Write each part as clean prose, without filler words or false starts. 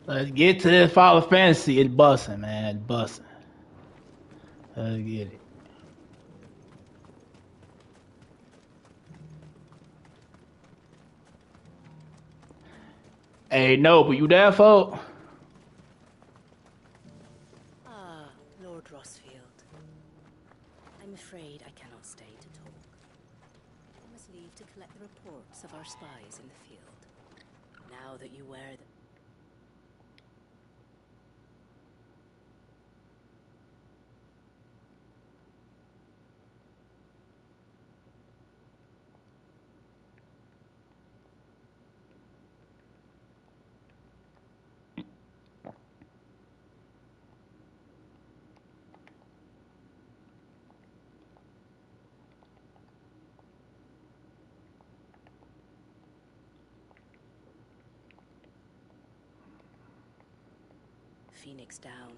Let's get to this Final Fantasy. It's busting, man. It's busting. Let's get it. Hey, no, but you there, folk? Ah, Lord Rossfield. I'm afraid I cannot stay to talk. I must leave to collect the reports of our spies in the field. Now that you wear the... Phoenix down,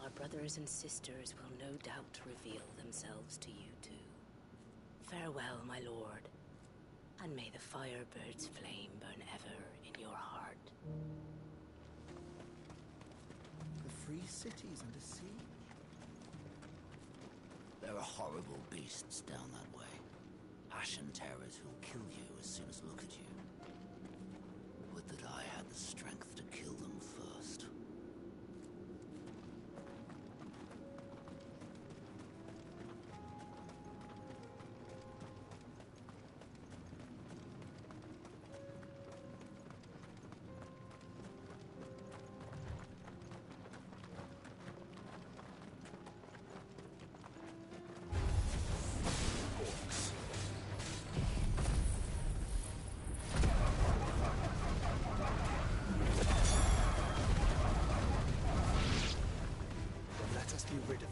our brothers and sisters will no doubt reveal themselves to you too. Farewell, my lord, and may the Firebird's flame burn ever in your heart. The free cities under siege? There are horrible beasts down that way. Ashen terrors who'll kill you as soon as look at you. Would that I had the strength to kill them first. Then let us be rid of them.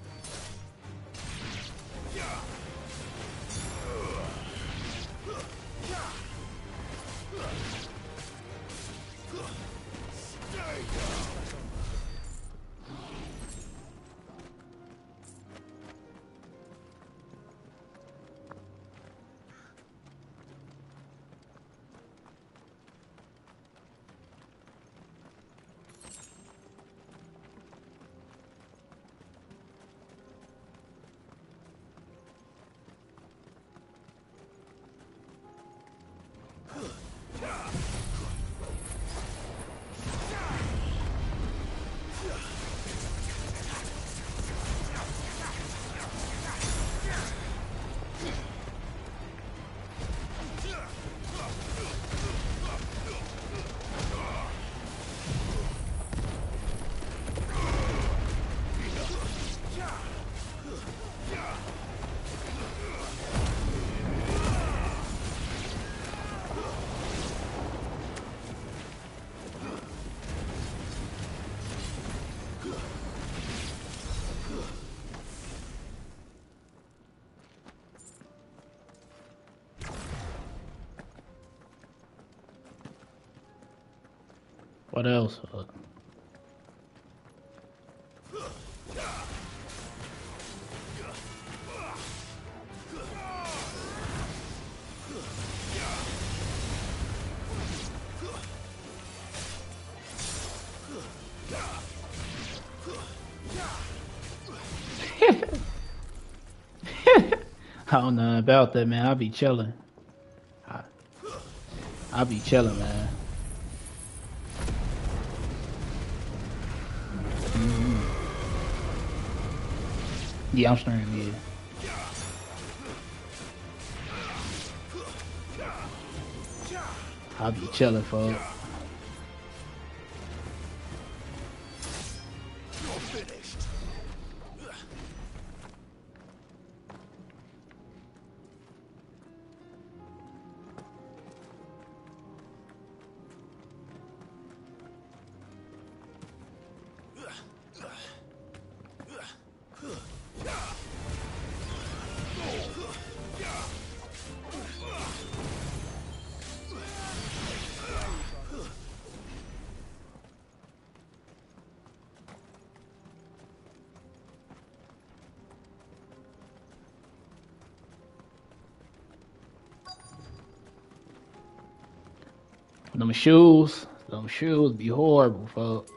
What else? I don't know about that, man. I be chilling. I, I be chilling, man. Mhm. Yeah, I'm streaming. Yeah, I be chilling, folks. You're finished. Them shoes be horrible, folks.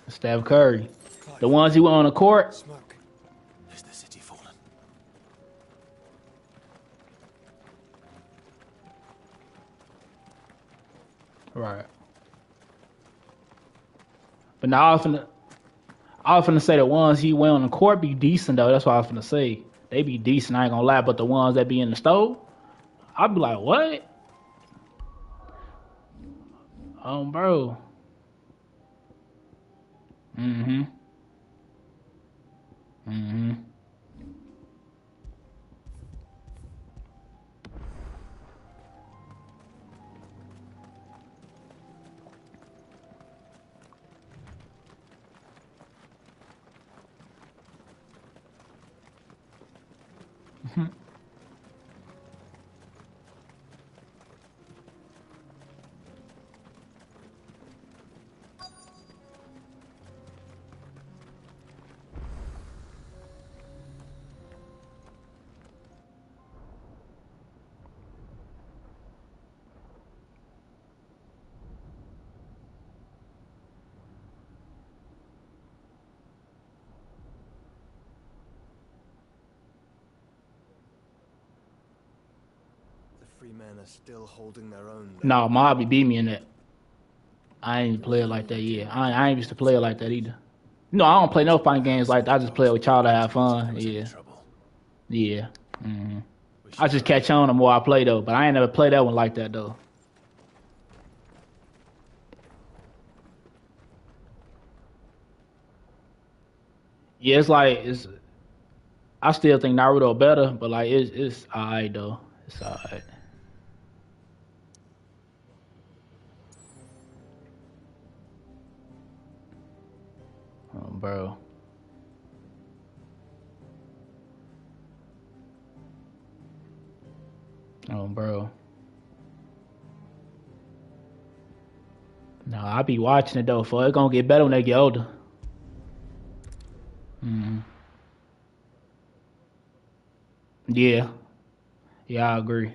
Steph Curry. Clive, The ones he went on the court. smoke. Is the city fallen? Right. But now I was finna say the ones he went on the court be decent though. That's what I was finna say. They be decent, I ain't gonna lie. But the ones that be in the stove, I'd be like, what? Bro. Mm-hmm. Mm-hmm. The free men are still holding their own. No, Mobby beat me in that. I ain't play it like that yet. I ain't used to play it like that either. No, I don't play no fighting games like that. I just play it with y'all to have fun. Yeah. Yeah. Mm-hmm. I just catch on the more I play though, but I ain't never played that one like that though. Yeah, it's. I still think Naruto better, but like it's alright though. It's alright. Oh, bro. Oh, bro. No, I be watching it though. For it gonna get better when they get older. Mm. Yeah. Yeah, I agree.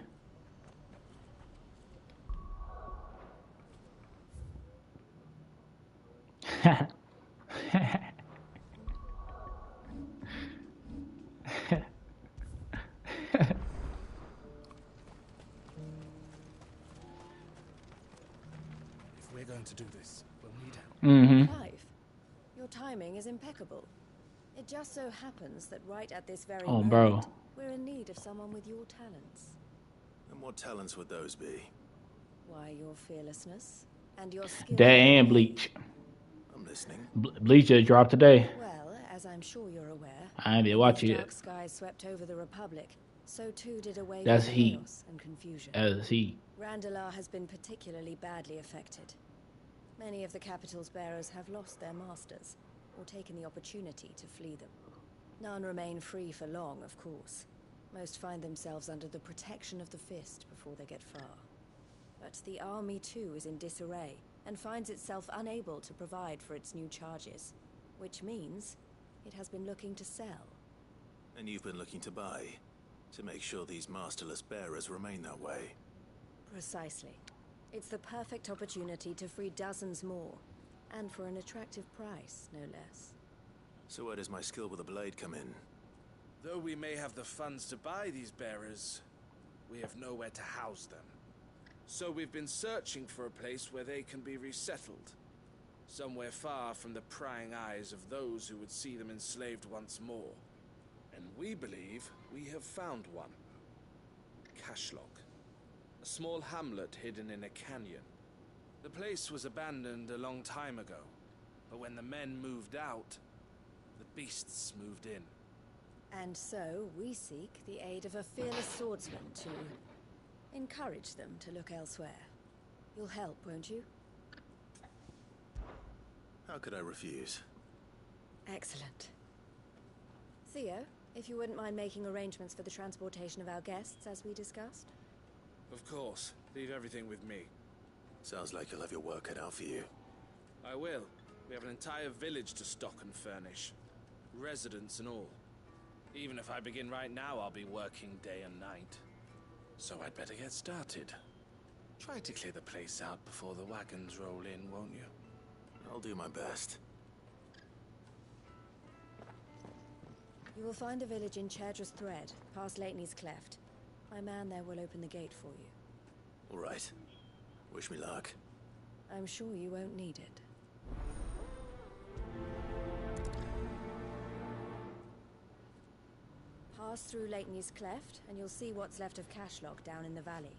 If we're going to do this, we'll need help. Mm-hmm. Clive, your timing is impeccable. It just so happens that right at this very Oh, moment, bro. we're in need of someone with your talents. And what talents would those be? Why, your fearlessness and your skill. That in and melee. Bleach. I'm listening. Bleach just dropped today. Well, as I'm sure you're aware, I ain't been when watching these it. dark skies swept over the Republic, so too did a wave That's of heat. chaos and confusion. As he. Randalar has been particularly badly affected. Many of the capital's bearers have lost their masters, or taken the opportunity to flee them. None remain free for long, of course. Most find themselves under the protection of the Fist before they get far. But the army too is in disarray, and finds itself unable to provide for its new charges. Which means it has been looking to sell. And you've been looking to buy, to make sure these masterless bearers remain that way. Precisely. It's the perfect opportunity to free dozens more, and for an attractive price, no less. So where does my skill with a blade come in? Though we may have the funds to buy these bearers, we have nowhere to house them. So we've been searching for a place where they can be resettled. Somewhere far from the prying eyes of those who would see them enslaved once more. And we believe we have found one. Cashlock. A small hamlet hidden in a canyon. The place was abandoned a long time ago, but when the men moved out, the beasts moved in. And so, we seek the aid of a fearless swordsman to encourage them to look elsewhere. You'll help, won't you? How could I refuse? Excellent. Theo, if you wouldn't mind making arrangements for the transportation of our guests, as we discussed. Of course. Leave everything with me. Sounds like you'll have your work cut out for you. I will. We have an entire village to stock and furnish. Residents and all. Even if I begin right now, I'll be working day and night. So I'd better get started. Try to clear the place out before the wagons roll in, won't you? I'll do my best. You will find a village in Chaidra's Thread, past Leitney's Cleft. My man there will open the gate for you. All right. Wish me luck. I'm sure you won't need it. Pass through Leitney's Cleft, and you'll see what's left of Cashlock down in the valley.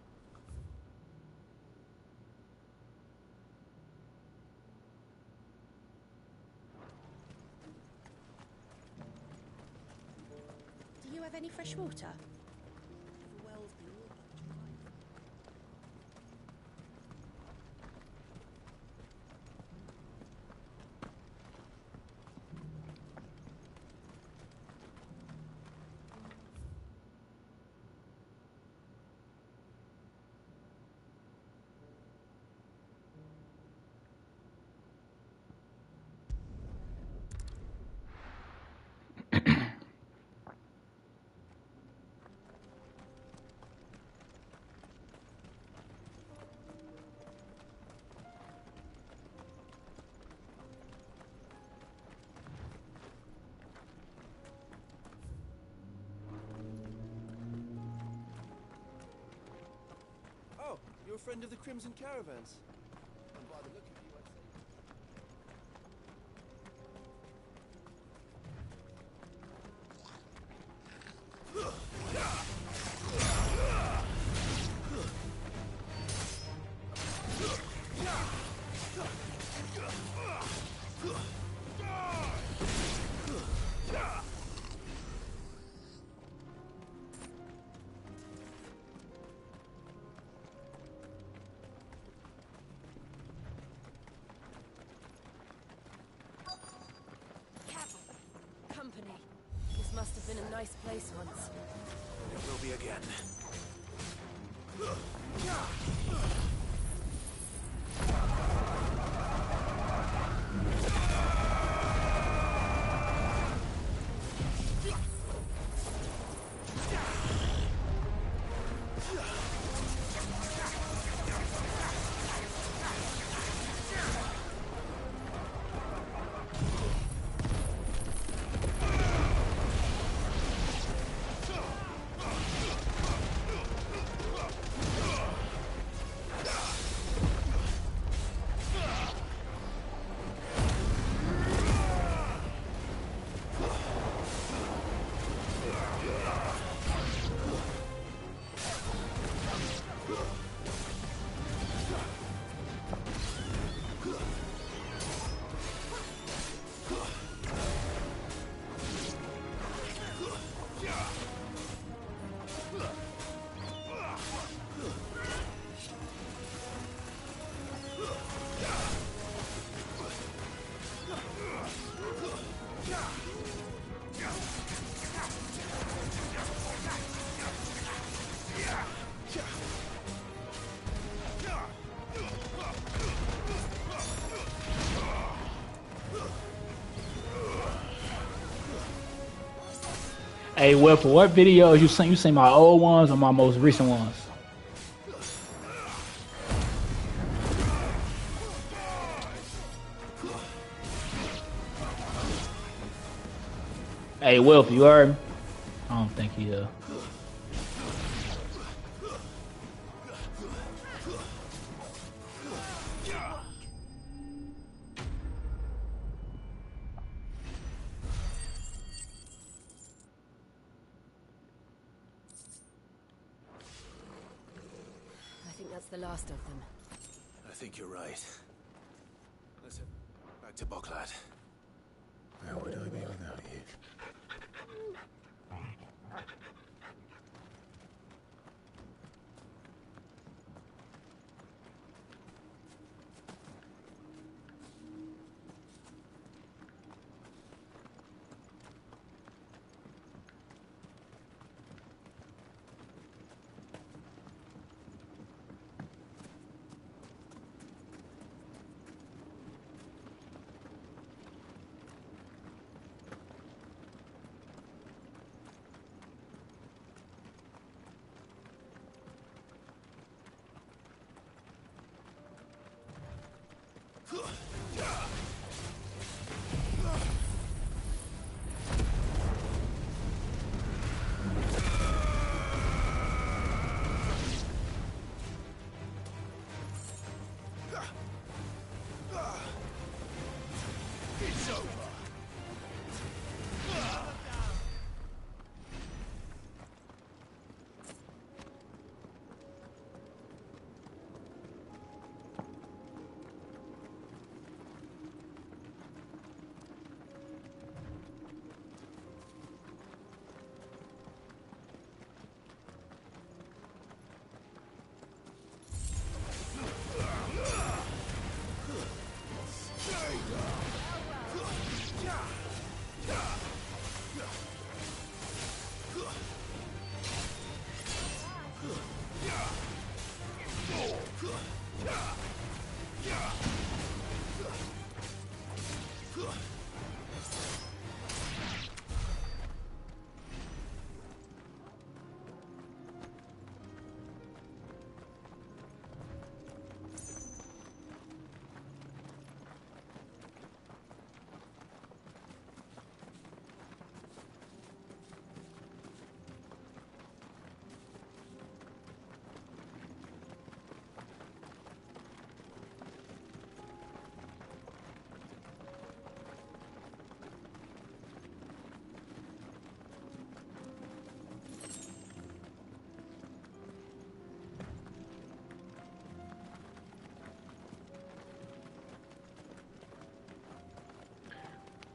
Do you have any fresh water? Oh, you're a friend of the Crimson Caravans. And by the look of you, I'd say... Company. This must have been a nice place once. It will be again. Hey, Whipper, what videos you seen? You seen my old ones or my most recent ones? Hey, Wilf, you heard me? I don't think he I think that's the last of them. I think you're right. Let's head back to Boklad. Where would I be without you?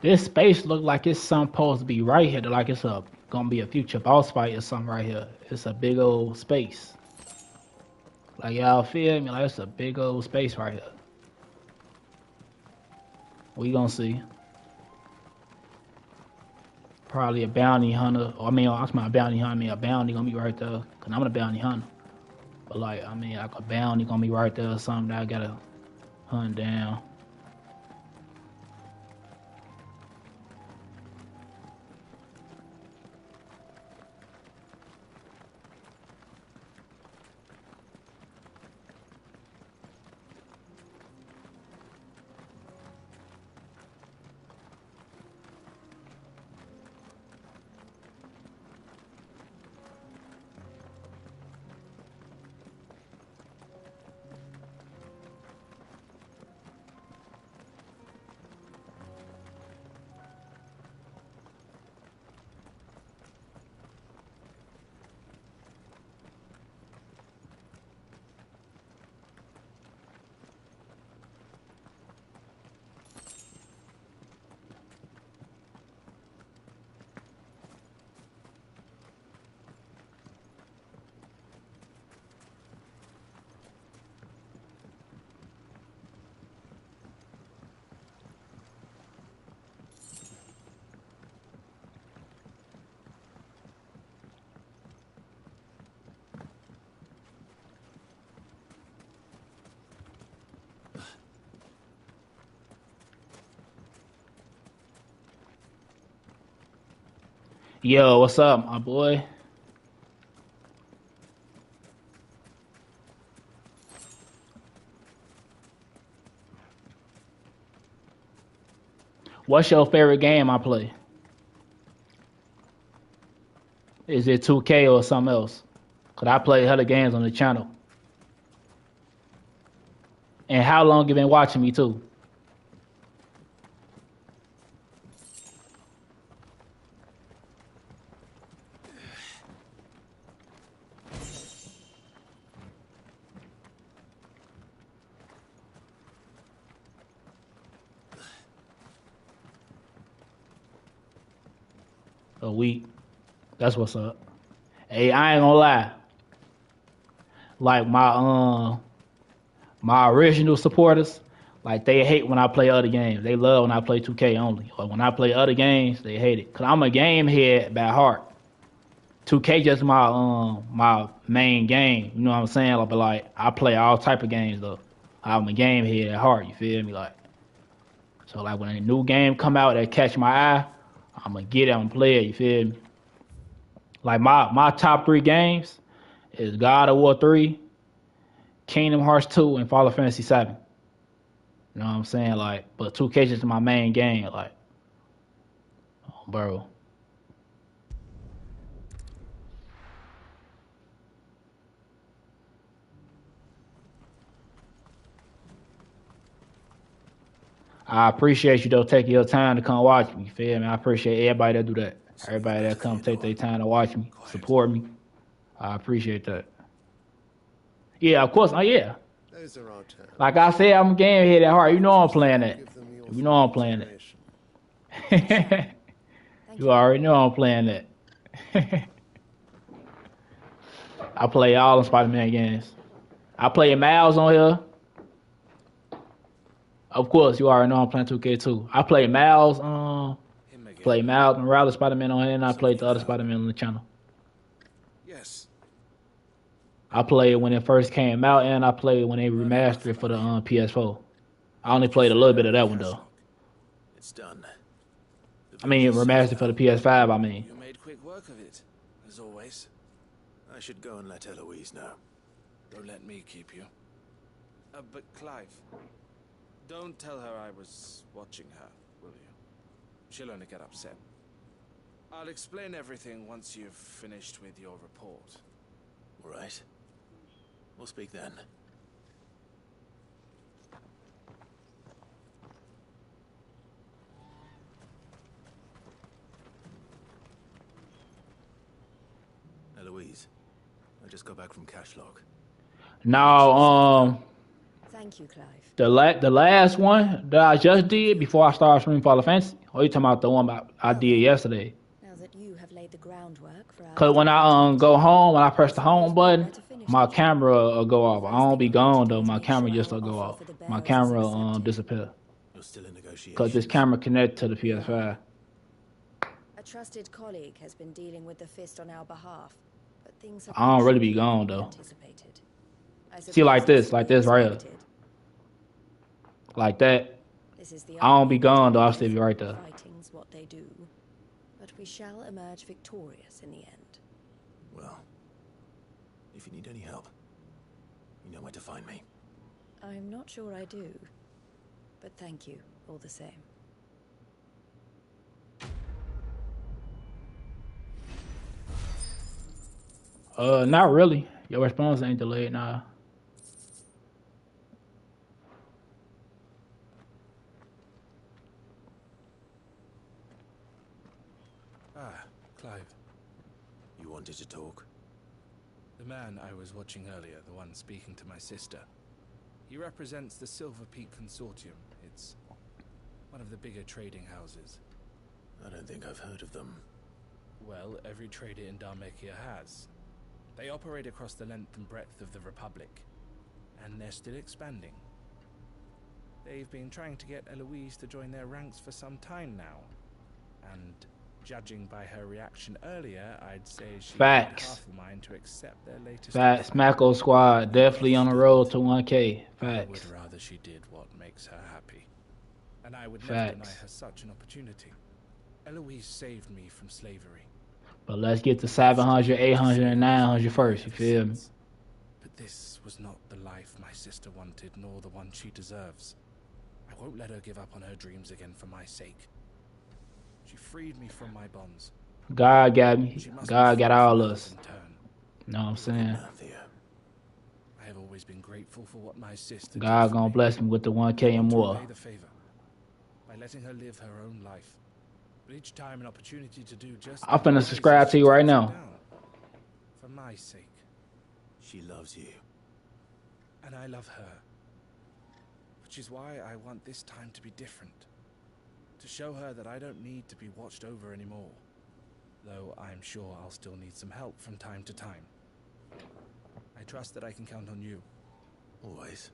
This space look like it's something supposed to be right here. Like it's gonna be a future boss fight or something right here. It's a big old space. Like y'all feel me? Like it's a big old space right here. We gonna see. Probably a bounty hunter. Or, I mean, I'm talking about a bounty hunter. I mean, a bounty gonna be right there. Cause I'm a bounty hunter. But like, I mean, like a bounty gonna be right there or something that I gotta hunt down. Yo, what's up, my boy? What's your favorite game I play? Is it 2K or something else? Cause I play other games on the channel. And how long you been watching me too? A week. That's what's up. Hey, I ain't gonna lie. Like my original supporters, like they hate when I play other games. They love when I play 2K only. Or when I play other games, they hate it. Cause I'm a game head by heart. 2K just my main game. You know what I'm saying? But like I play all type of games though. I'm a game head at heart. You feel me? Like so like when a new game come out that catch my eye, I'ma get it and play it. You feel me? Like my top 3 games is God of War 3, Kingdom Hearts 2, and Final Fantasy 7. You know what I'm saying? Like, but 2K is just my main game. Like, oh, bro. I appreciate you though taking your time to come watch me. You feel me? I appreciate everybody that do that. Everybody that come take their time to watch me, support me. I appreciate that. Yeah, of course. Oh yeah. Those are our terms. Like I said, I'm a game head at heart. You know I'm playing that. You know I'm playing it. You already know I'm playing that. I play all the Spider-Man games. I play Miles on here. Of course, you already know I'm playing 2K too. I play Miles, play Miles Morales Spider-Man on here, and I played the other Spider-Man on the channel. Yes. I played when it first came out, and I played when they remastered it for the PS4. I only played a little bit of that one though. It's done. I mean, remastered for the PS5. I mean, You made quick work of it, as always. I should go and let Eloise know. Don't let me keep you. But Clive, don't tell her I was watching her, will you? She'll only get upset. I'll explain everything once you've finished with your report. All right. We'll speak then. Eloise, I just got back from Cashlog. now Thank you, Clive. the last one that I just did before I started streaming Final Fantasy. Or you talking about the one I did yesterday? Now that you have laid the groundwork for our Cause when I go home, when I press the home button, my camera will go off. I don't be gone though. My camera just will go off. My camera disappear. You're still in negotiations. Cause this camera connected to the PS5. A trusted colleague has been dealing with the Fist on our behalf, but things have I don't been really be shifting gone, than though. anticipated. I See, like suppose this right here. expected. Like that. This is the I don't be irony gone though. I'll of still be right there. Fighting's what they do, but we shall emerge victorious in the end. Well, if you need any help, you know where to find me. I'm not sure I do, but thank you all the same. Not really. Your response ain't delayed, nah. Ah, Clive. You wanted to talk? The man I was watching earlier, the one speaking to my sister. He represents the Silver Peak Consortium. It's one of the bigger trading houses. I don't think I've heard of them. Well, every trader in Dharmekia has. They operate across the length and breadth of the Republic, and they're still expanding. They've been trying to get Eloise to join their ranks for some time now, and judging by her reaction earlier, I'd say she had half a mind to accept their latest. Facts. Smacko Squad definitely on the road to 1K. I would Facts. rather she did what makes her happy, and I would never deny Facts. her such an opportunity. Eloise saved me from slavery. But let's get to 700, 800, and 900 first. You feel me? But this was not the life my sister wanted, nor the one she deserves. I won't let her give up on her dreams again for my sake. She freed me from my bonds. God got me. She must God be got free all for of love us. in turn. Know what I'm saying? I have always been grateful for what my sister God did for gonna me. bless me with the 1K I and want to more. repay the favor by letting her live her own life. But each time an opportunity to do just I'm that finna arises, subscribe to she you right turns it now. down. For my sake. She loves you. And I love her. Which is why I want this time to be different. To show her that I don't need to be watched over anymore. Though I'm sure I'll still need some help from time to time. I trust that I can count on you. Always.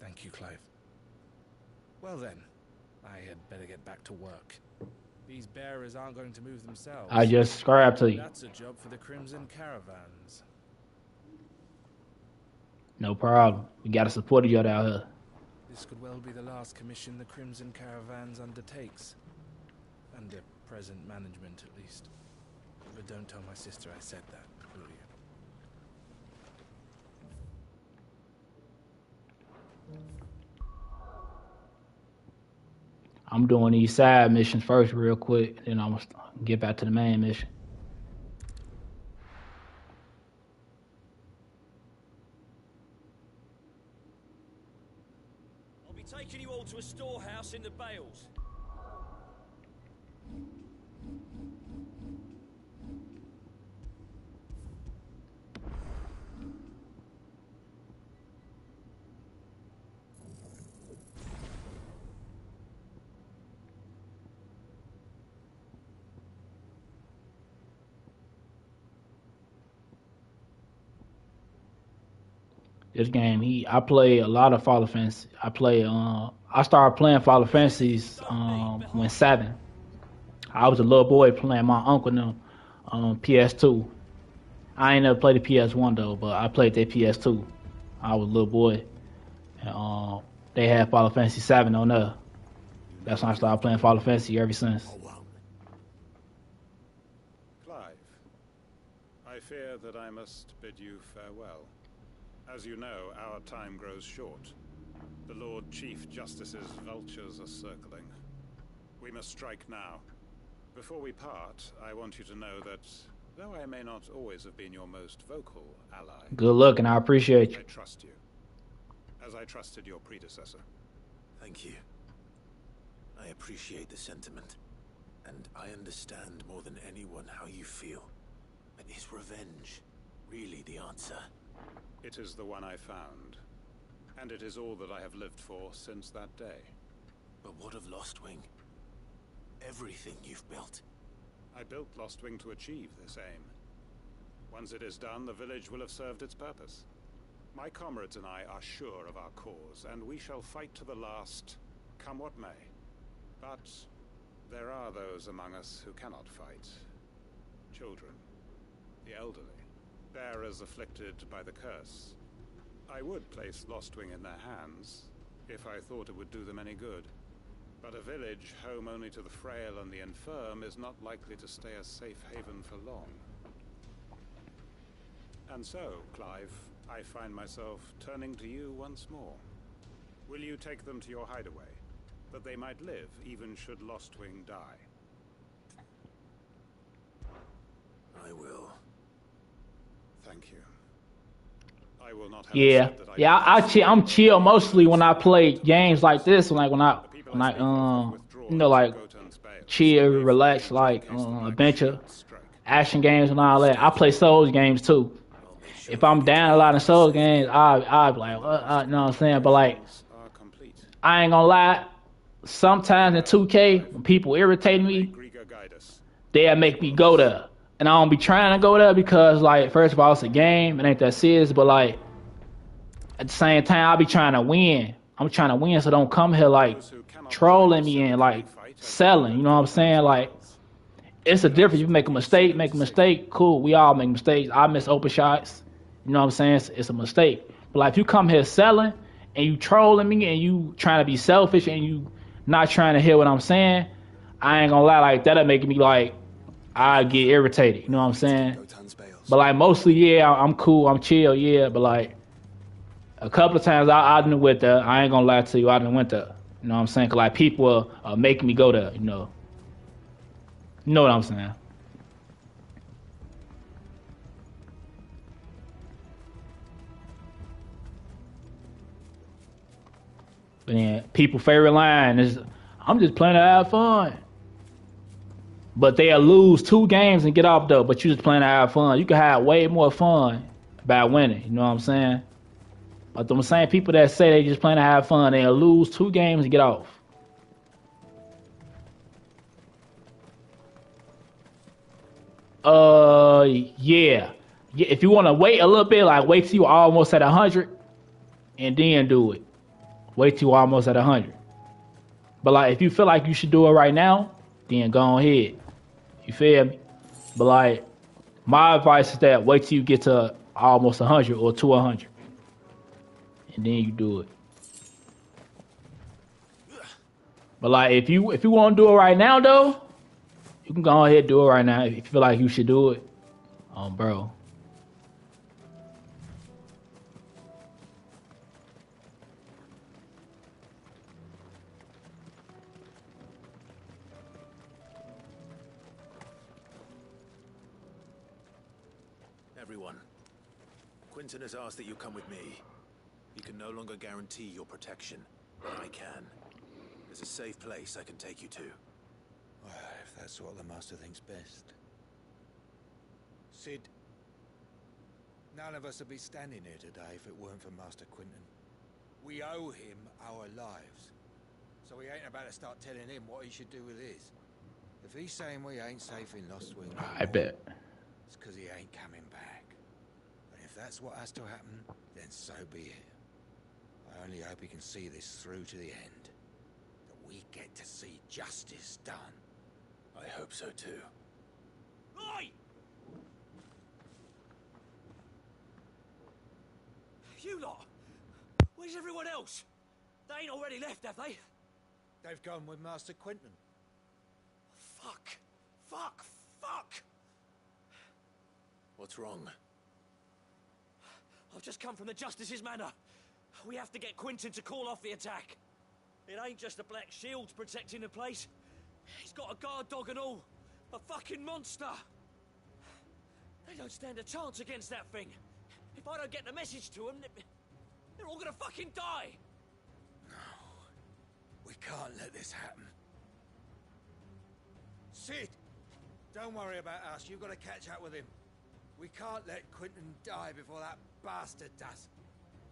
Thank you, Clive. Well then, I had better get back to work. These bearers aren't going to move themselves. I just subscribed to you. That's a job for the Crimson Caravans. No problem. We gotta support each other out here. This could well be the last commission the Crimson Caravans undertakes. Under present management, at least. But don't tell my sister I said that, will you? I'm doing these side missions first real quick, then I'm gonna get back to the main mission. I'll be taking you all to a storehouse in the Bales. This game, I play a lot of Final Fantasy. I started playing Final Fantasies when 7. I was a little boy playing my uncle now PS2. I ain't never played the PS1 though, but I played the PS2. I was a little boy, and they had Final Fantasy VII on there. That's when I started playing Final Fantasy ever since. Clive, I fear that I must bid you farewell. As you know, our time grows short. The Lord Chief Justice's vultures are circling. We must strike now. Before we part, I want you to know that, though I may not always have been your most vocal ally... Good luck, and I appreciate you. I trust you, as I trusted your predecessor. Thank you. I appreciate the sentiment, and I understand more than anyone how you feel. But is revenge really the answer? It is the one I found, and it is all that I have lived for since that day. But what of Lostwing? Everything you've built. I built Lostwing to achieve this aim. Once it is done, the village will have served its purpose. My comrades and I are sure of our cause, and we shall fight to the last, come what may. But there are those among us who cannot fight. Children, the elderly, bearers afflicted by the curse. I would place Lostwing in their hands, if I thought it would do them any good. But a village home only to the frail and the infirm is not likely to stay a safe haven for long. And so, Clive, I find myself turning to you once more. Will you take them to your hideaway, that they might live even should Lostwing die? I will. Thank you. I will not have Yeah, I'm chill mostly when I play games like this. Like when I like chill, relax, like adventure, action games and all that. I play Souls games too. If I'm down a lot in Souls games, I be like, you know what I'm saying? But like, I ain't gonna lie. Sometimes in 2K, when people irritate me, they'll make me go there. And I don't be trying to go there because, like, first of all, it's a game. It ain't that serious. But, like, at the same time, I'll be trying to win. I'm trying to win, so don't come here, like, trolling me and, like, selling. You know what I'm saying? Like, it's a difference. You make a mistake, cool. We all make mistakes. I miss open shots. You know what I'm saying? It's a mistake. But, like, if you come here selling and you trolling me and you trying to be selfish and you not trying to hear what I'm saying, I ain't gonna lie, like, that'll make me, like, I get irritated, you know what I'm saying? But like mostly, yeah, I'm cool, I'm chill, yeah. But like a couple of times I done went there. I ain't gonna lie to you, I done went there. You know what I'm saying? 'Cause like people are making me go there, you know. You know what I'm saying? But then people's favorite line is, "I'm just playing to have fun." But they'll lose 2 games and get off though. But you just playing to have fun. You can have way more fun by winning. You know what I'm saying? But them same people that say they just playing to have fun, they'll lose 2 games and get off. Yeah. If you want to wait a little bit, like wait till you almost at 100, and then do it. Wait till you almost at 100. But like if you feel like you should do it right now, then go ahead. You feel me? But like, my advice is that wait till you get to almost 100 or to 100, and then you do it. But like, if you want to do it right now though, you can go ahead and do it right now if you feel like you should do it. Bro. Everyone, Quinton has asked that you come with me. He can no longer guarantee your protection, but I can. There's a safe place I can take you to. Well, if that's what the Master thinks best. Sid, none of us would be standing here today if it weren't for Master Quinton. We owe him our lives. So we ain't about to start telling him what he should do with his. If he's saying we ain't safe in Lostwing, I bet. It's because he ain't coming back. And if that's what has to happen, then so be it. I only hope he can see this through to the end. That we get to see justice done. I hope so too. Oi! You lot! Where's everyone else? They ain't already left, have they? They've gone with Master Quinton. Fuck! Fuck! Fuck! What's wrong? I've just come from the Justice's manor. We have to get Quinton to call off the attack. It ain't just the Black Shields protecting the place. He's got a guard dog and all. A fucking monster. They don't stand a chance against that thing. If I don't get the message to them, they're all gonna fucking die. No. We can't let this happen. Sid! Don't worry about us. You've got to catch up with him. We can't let Quinton die before that bastard does.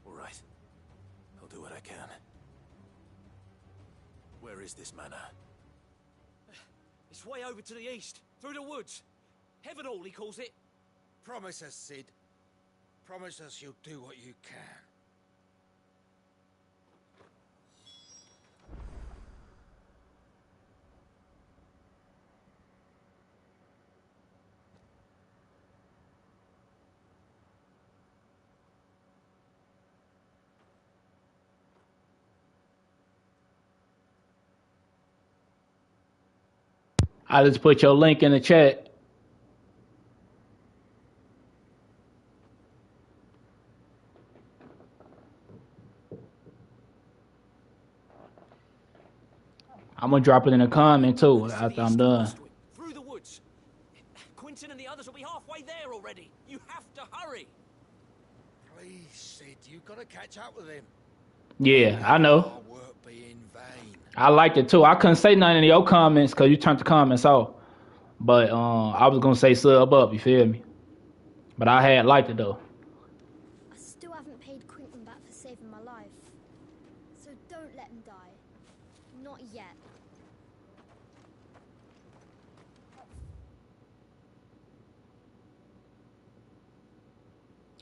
All right. I'll do what I can. Where is this manor? It's way over to the east, through the woods. Heaven Hall, he calls it. Promise us, Sid. Promise us you'll do what you can. I just put your link in the chat. I'm gonna drop it in a comment too after I'm done. Through the woods. Quinton and the others will be halfway there already. You have to hurry. Please, Sid, you've got to catch up with him. Yeah, I know. Our work be in vain. I liked it too. I couldn't say nothing in your comments because you turned the comments off. But I was gonna say sub up, you feel me? But I had liked it though. I still haven't paid Quinton back for saving my life. So don't let him die. Not yet.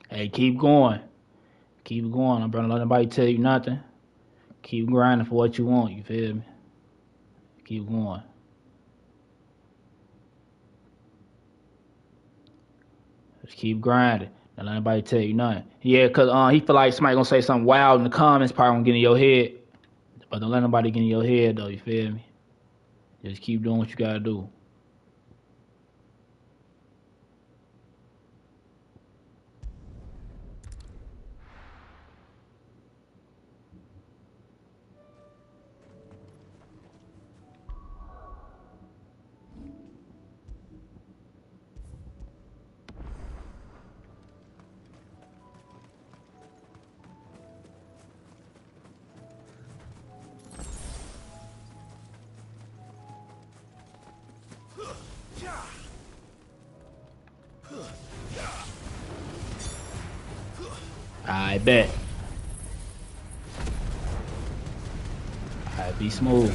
Hey, keep going. Keep going. I'm gonna let nobody tell you nothing. Keep grinding for what you want, you feel me? Keep going. Just keep grinding. Don't let nobody tell you nothing. Yeah, cause he feel like somebody gonna say something wild in the comments, probably gonna get in your head. But don't let nobody get in your head though, you feel me? Just keep doing what you gotta do. I bet. Alright, be smooth.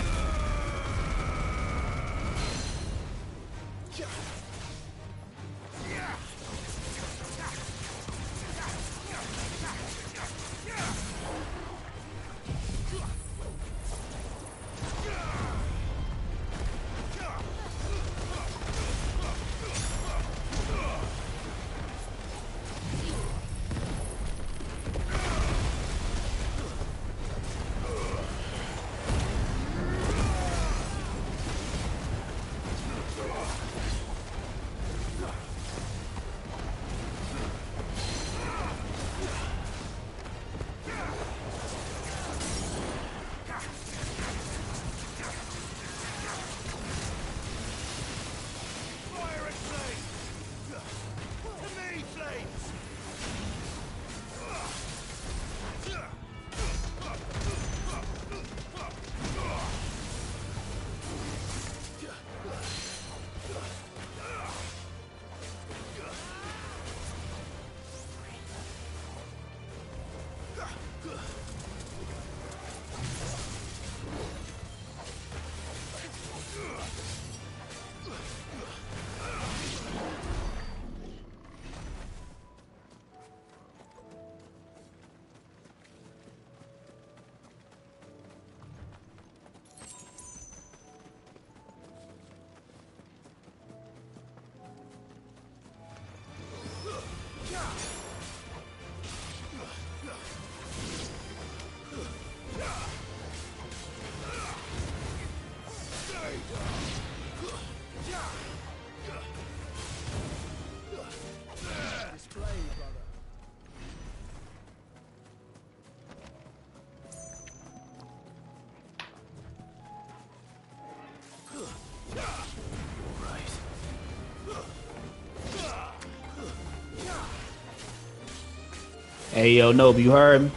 Hey, yo, Nope, you heard me?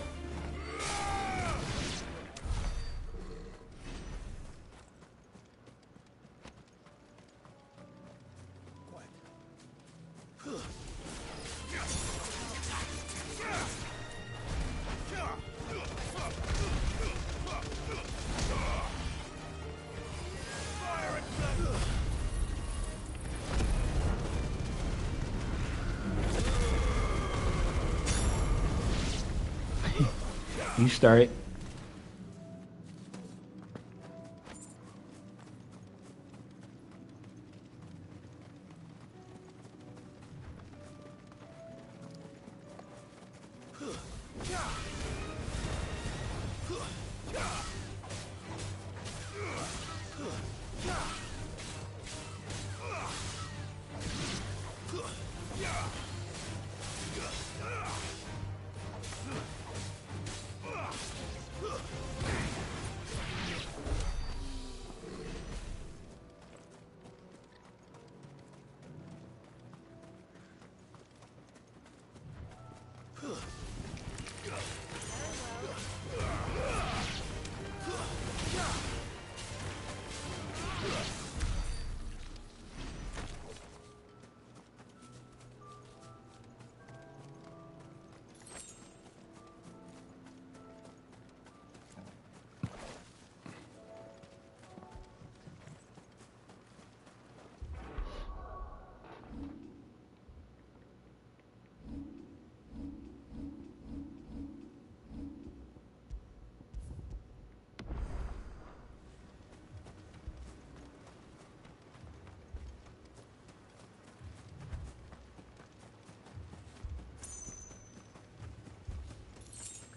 You start it.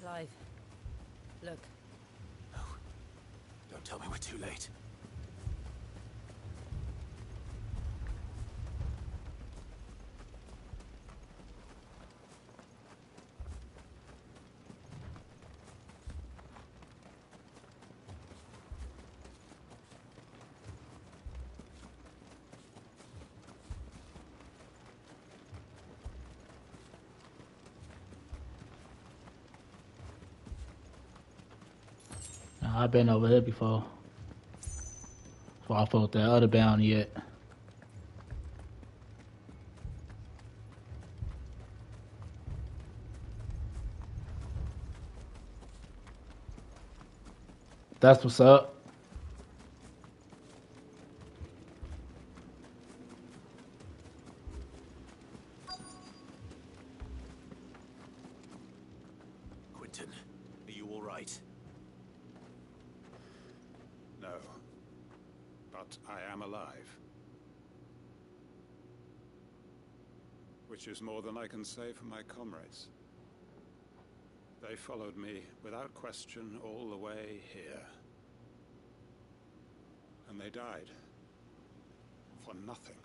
Clive, look. No. Don't tell me we're too late. I've been over here before. So I fought that other bounty yet. That's what's up. Quentin, are you all right? No. But I am alive. Which is more than I can say for my comrades. They followed me without question all the way here. And they died. For nothing.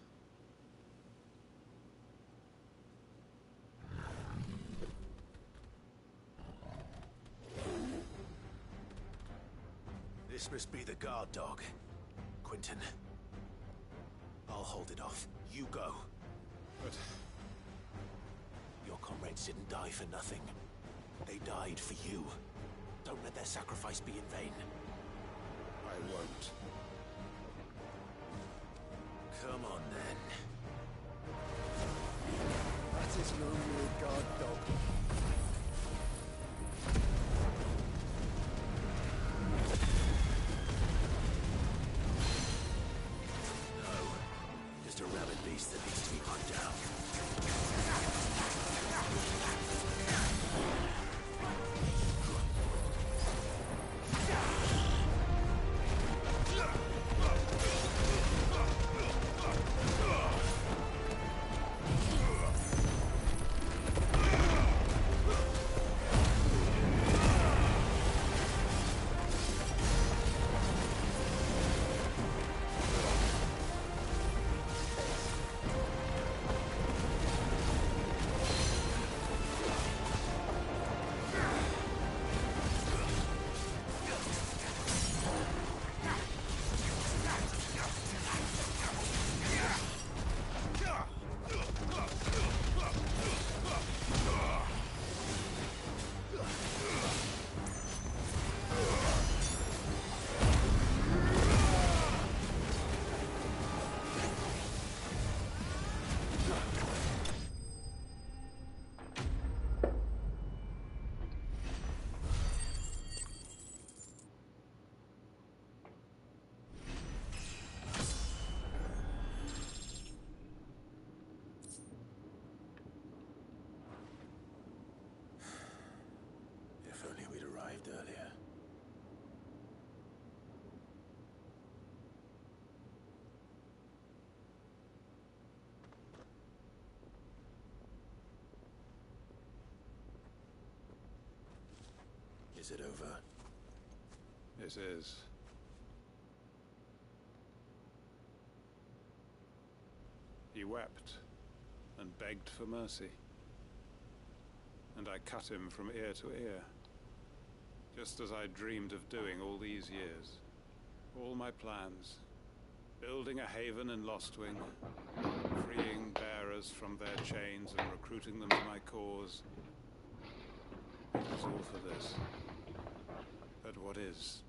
This must be the guard dog. Quentin. I'll hold it off. You go. But your comrades didn't die for nothing. They died for you. Don't let their sacrifice be in vain. I won't. Come on, then. That is no real guard dog. No. Just a rabid beast that needs to be hunted down. arrived earlier. Is it over? It is. He wept and begged for mercy. And I cut him from ear to ear, just as I dreamed of doing all these years. All my plans, building a haven in Lostwing, freeing bearers from their chains and recruiting them to my cause. It was all for this. But what is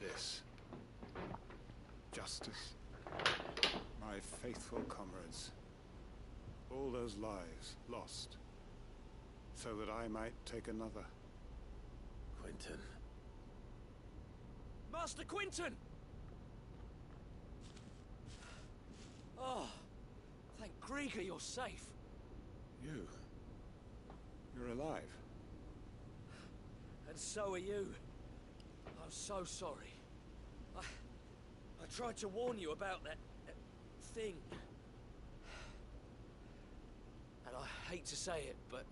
this? Justice. My faithful comrades. All those lives lost, so that I might take another. Quentin. Master Quentin! Oh, thank Grieger you're safe. You're alive. And so are you. I'm so sorry. I tried to warn you about that thing. And I hate to say it, but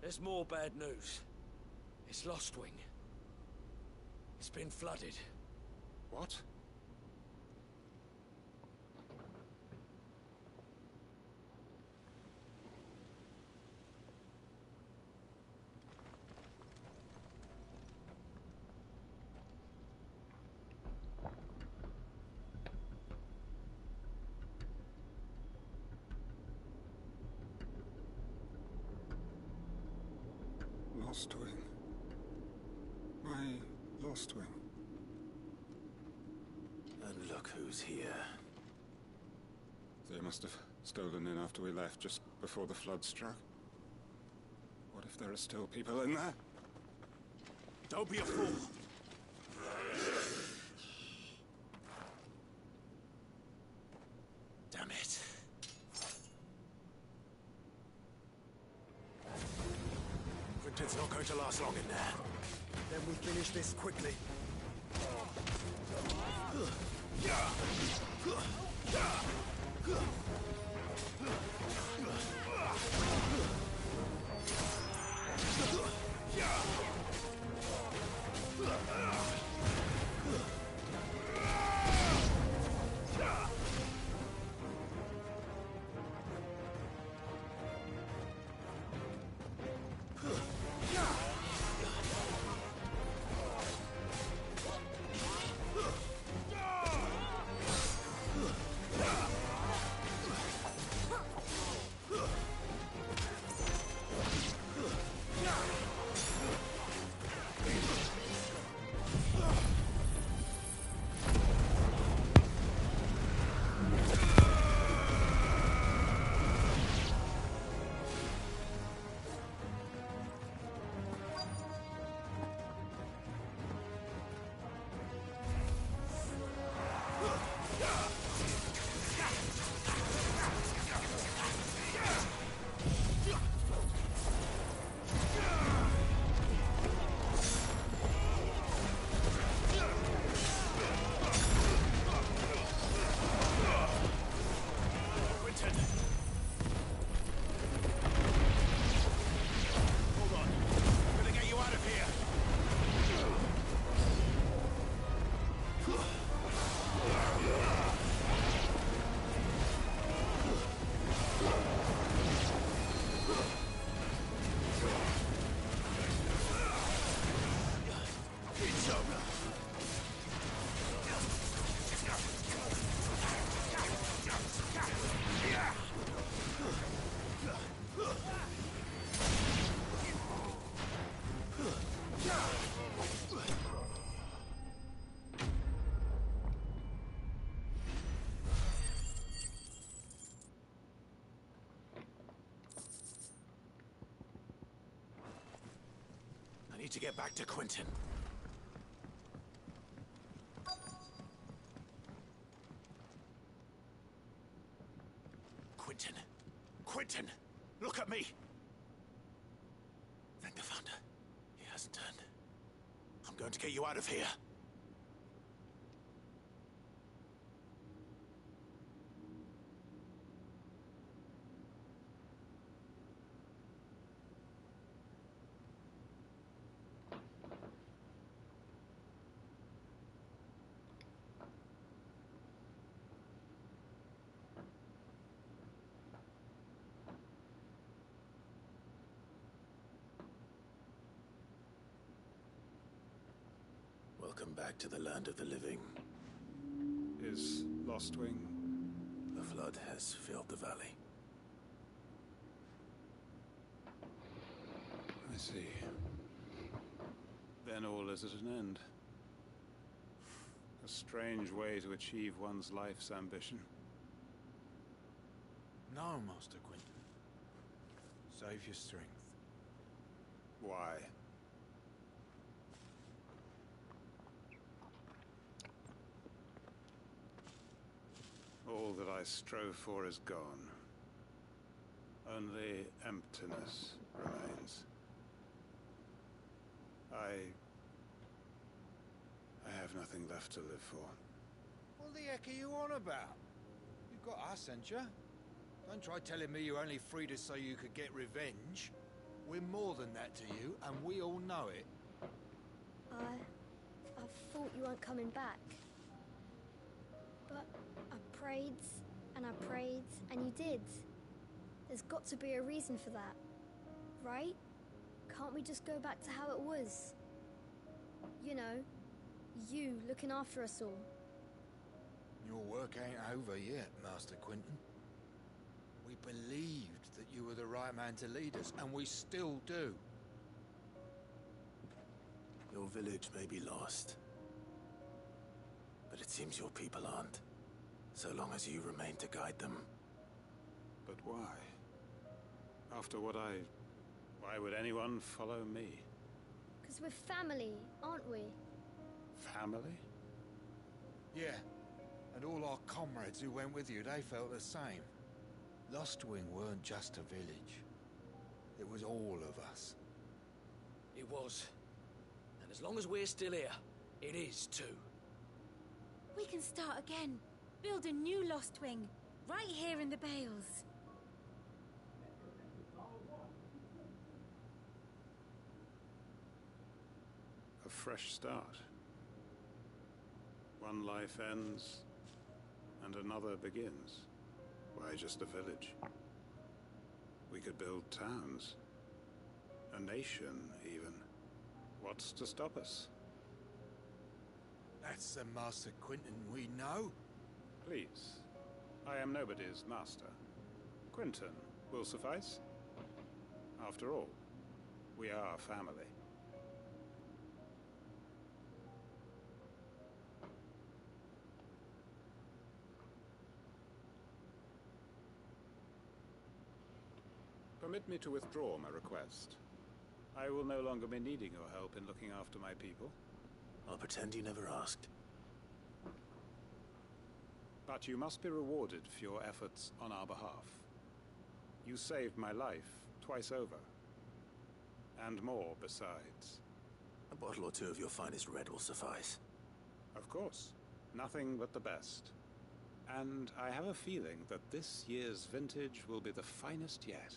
there's more bad news. It's Lostwing. It's been flooded. What? Lostwing. My Lostwing. And look who's here. They must have stolen in after we left, just before the flood struck. What if there are still people in there? Don't be a fool! Damn it. Quentin's not going to last long in there. Then we finish this quickly. I need to get back to Quentin. Quentin! Quentin! Look at me! Thank the Founder. He hasn't turned. I'm going to get you out of here. Welcome back to the land of the living. Is Lostwing? The flood has filled the valley. I see. Then all is at an end. A strange way to achieve one's life's ambition. No, Master Quinton. Save your strength. Why? All that I strove for is gone. Only emptiness remains. I have nothing left to live for. What the heck are you on about? You've got us, ain't you? Don't try telling me you only freed us so you could get revenge. We're more than that to you, and we all know it. I thought you weren't coming back. But I prayed, and you did. There's got to be a reason for that, right? Can't we just go back to how it was? You know, you looking after us all. Your work ain't over yet, Master Quinton. We believed that you were the right man to lead us, and we still do. Your village may be lost, but it seems your people aren't, so long as you remain to guide them. But why? After what why would anyone follow me? 'Cause we're family, aren't we? Family? Yeah, and all our comrades who went with you, they felt the same. Lostwing weren't just a village. It was all of us. It was. And as long as we're still here, it is too. We can start again. Build a new Lostwing. Right here in the Bales. A fresh start. One life ends, and another begins. Why just a village? We could build towns. A nation, even. What's to stop us? That's the Master Quinton we know. Please. I am nobody's master. Quinton will suffice. After all, we are family. Permit me to withdraw my request. I will no longer be needing your help in looking after my people. I'll pretend you never asked. But you must be rewarded for your efforts on our behalf. You saved my life twice over. And more besides. A bottle or two of your finest red will suffice. Of course. Nothing but the best. And I have a feeling that this year's vintage will be the finest yet.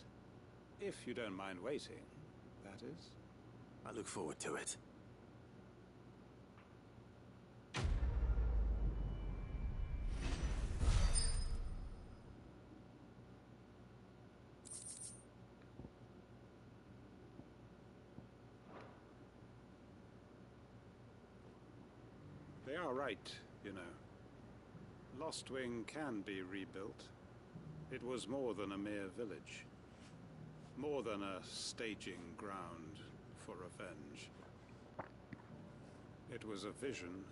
If you don't mind waiting, that is. I look forward to it. They are right, you know. Lostwing can be rebuilt. It was more than a mere village. More than a staging ground for revenge. It was a vision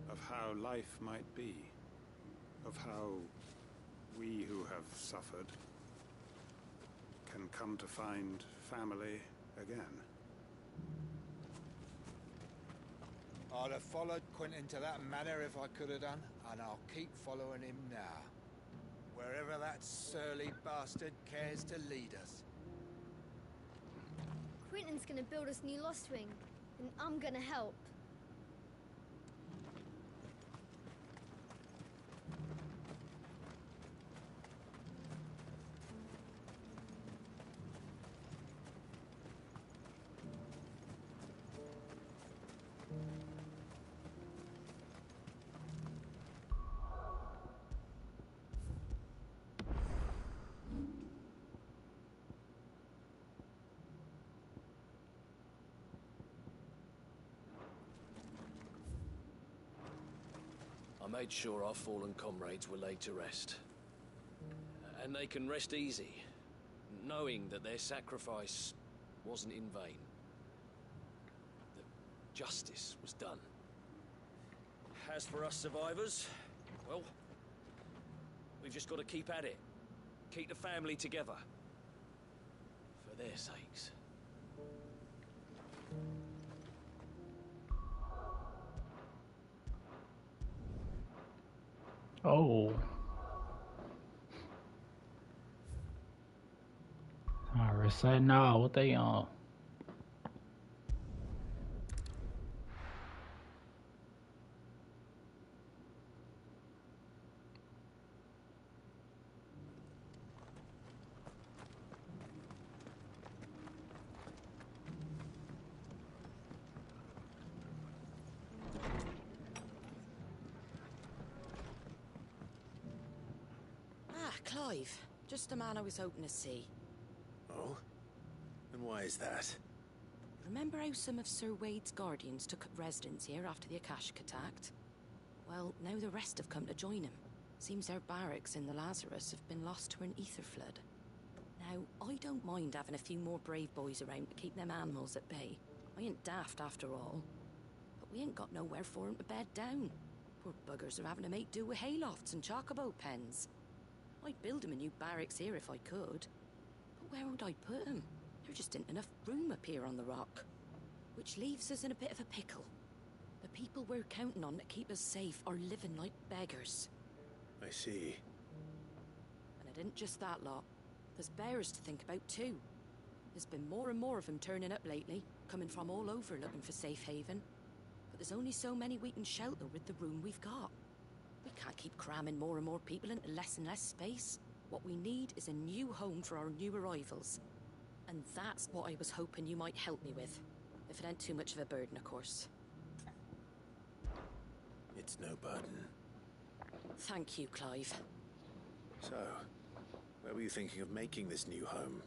of how life might be. Of how we who have suffered can come to find family again. I'd have followed Quinton to that manor if I could have done, and I'll keep following him now. Wherever that surly bastard cares to lead us. Quinton's gonna build us new Lostwing. And I'm gonna help. I made sure our fallen comrades were laid to rest. And they can rest easy, knowing that their sacrifice wasn't in vain. That justice was done. As for us survivors, well, we've just got to keep at it. Keep the family together. For their sakes. Oh. I already said no. What they on? Clive. Just the man I was hoping to see. Oh? And why is that? Remember how some of Sir Wade's guardians took up residence here after the Akashic attacked? Well, now the rest have come to join him. Seems their barracks in the Lazarus have been lost to an ether flood. Now, I don't mind having a few more brave boys around to keep them animals at bay. I ain't daft after all. But we ain't got nowhere for 'em to bed down. Poor buggers are having to make do with haylofts and chocobo pens. I'd build 'em a new barracks here if I could. But where would I put 'em? There just isn't enough room up here on the rock. Which leaves us in a bit of a pickle. The people we're counting on to keep us safe are living like beggars. I see. And it isn't just that lot. There's bears to think about too. There's been more and more of them turning up lately, coming from all over looking for safe haven. But there's only so many we can shelter with the room we've got. We can't keep cramming more and more people into less and less space. What we need is a new home for our new arrivals. And that's what I was hoping you might help me with. If it ain't too much of a burden, of course. It's no burden. Thank you, Clive. So, where were you thinking of making this new home?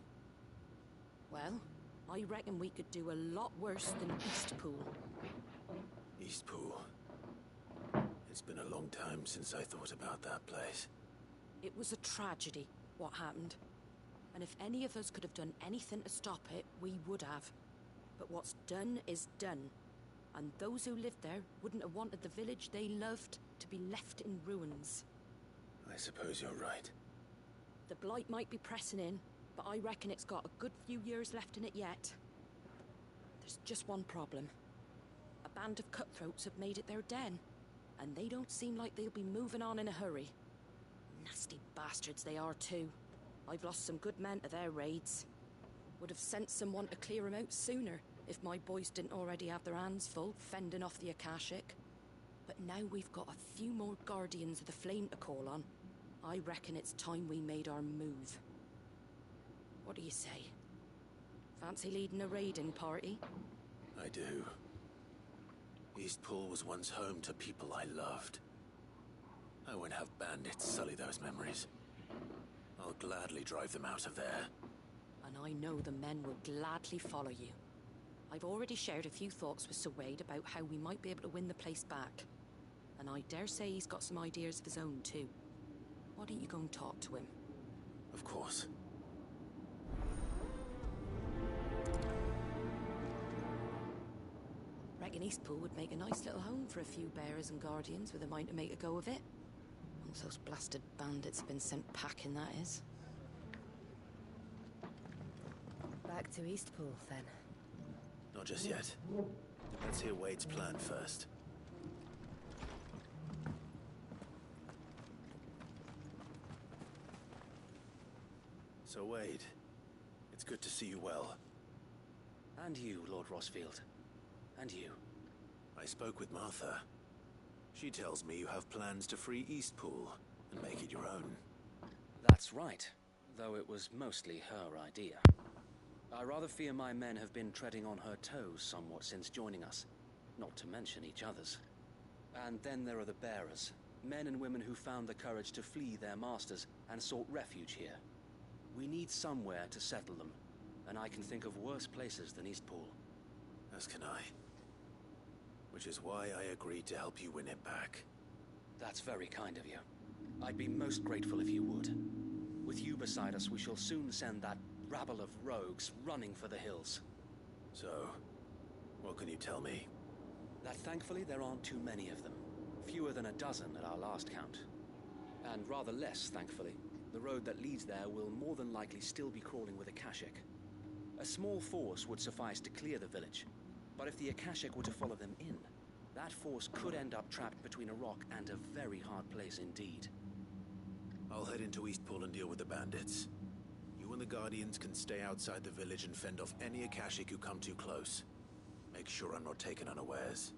Well, I reckon we could do a lot worse than Eastpool. Eastpool. It's been a long time since I thought about that place. It was a tragedy, what happened. And if any of us could have done anything to stop it, we would have. But what's done is done. And those who lived there wouldn't have wanted the village they loved to be left in ruins. I suppose you're right. The blight might be pressing in, but I reckon it's got a good few years left in it yet. There's just one problem. A band of cutthroats have made it their den, and they don't seem like they'll be moving on in a hurry. Nasty bastards they are too. I've lost some good men to their raids. Would have sent someone to clear them out sooner if my boys didn't already have their hands full fending off the Akashic. But now we've got a few more guardians of the flame to call on. I reckon it's time we made our move. What do you say? Fancy leading a raiding party? I do. Eastpool was once home to people I loved. I won't have bandits sully those memories. I'll gladly drive them out of there. And I know the men will gladly follow you. I've already shared a few thoughts with Sir Wade about how we might be able to win the place back. And I dare say he's got some ideas of his own too. Why don't you go and talk to him? Of course. Reckon Eastpool would make a nice little home for a few bearers and guardians with a mind to make a go of it. Once those blasted bandits have been sent packing, that is. Back to Eastpool, then. Not just yet. Let's hear Wade's plan first. So Wade, it's good to see you well. And you, Lord Rosfield. And you? I spoke with Martha. She tells me you have plans to free Eastpool and make it your own. That's right, though it was mostly her idea. I rather fear my men have been treading on her toes somewhat since joining us, not to mention each other's. And then there are the bearers, men and women who found the courage to flee their masters and sought refuge here. We need somewhere to settle them, and I can think of worse places than Eastpool. As can I. Which is why I agreed to help you win it back. That's very kind of you. I'd be most grateful if you would. With you beside us, we shall soon send that rabble of rogues running for the hills. So, what can you tell me? That thankfully there aren't too many of them. Fewer than a dozen at our last count. And rather less, thankfully. The road that leads there will more than likely still be crawling with Akashic. A small force would suffice to clear the village, but if the Akashic were to follow them in, that force could end up trapped between a rock and a very hard place indeed. I'll head into Eastpool and deal with the bandits. You and the Guardians can stay outside the village and fend off any Akashic who come too close. Make sure I'm not taken unawares.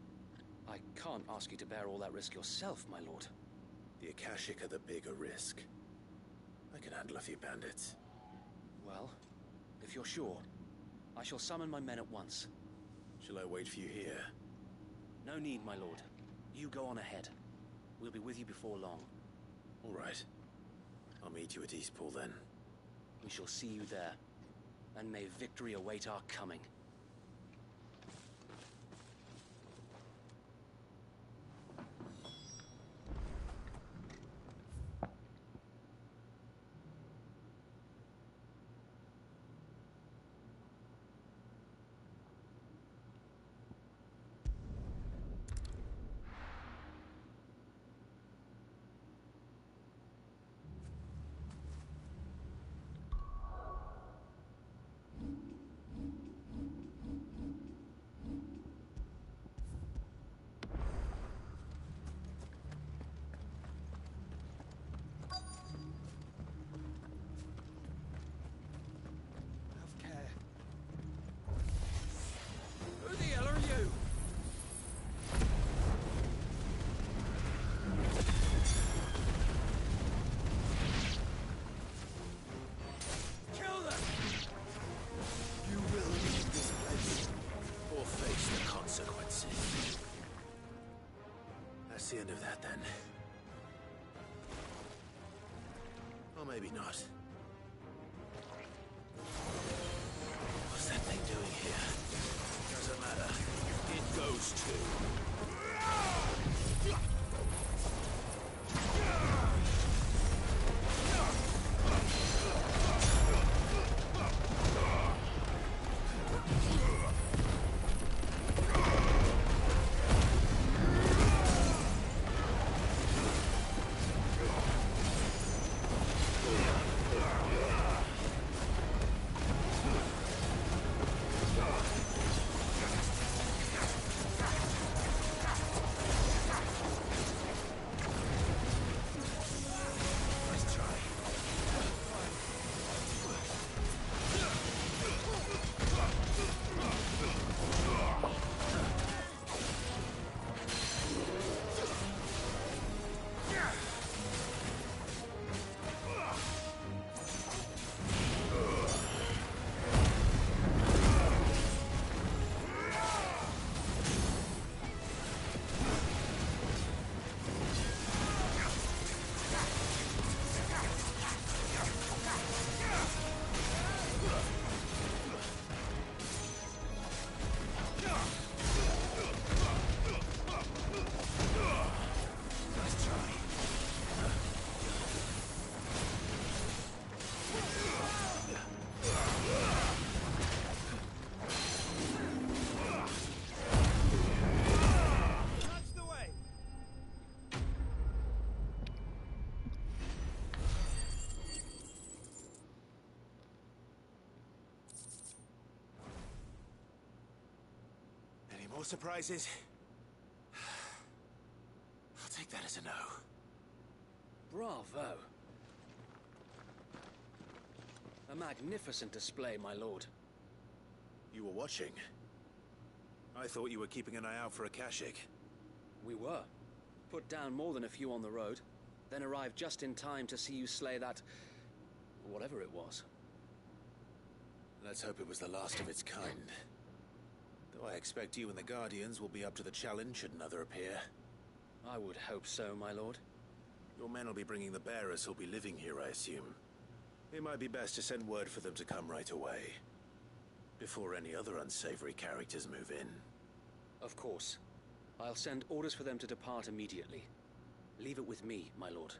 I can't ask you to bear all that risk yourself, my lord. The Akashic are the bigger risk. I can handle a few bandits. Well, if you're sure, I shall summon my men at once. Shall I wait for you here? No need, my lord. You go on ahead. We'll be with you before long. All right. I'll meet you at Eastpool then. We shall see you there. And may victory await our coming. Who the hell are you? Kill them! You will leave this place, or face the consequences. That's the end of that, then. Or maybe not. What's that thing doing here? Doesn't matter. It goes More surprises? I'll take that as a no. Bravo. A magnificent display, my lord. You were watching? I thought you were keeping an eye out for a Kashik. We were. Put down more than a few on the road, then arrived just in time to see you slay that... whatever it was. Let's hope it was the last of its kind. Though I expect you and the Guardians will be up to the challenge should another appear. I would hope so, my lord. Your men will be bringing the bearers who'll be living here, I assume. It might be best to send word for them to come right away, before any other unsavory characters move in. Of course. I'll send orders for them to depart immediately. Leave it with me, my lord.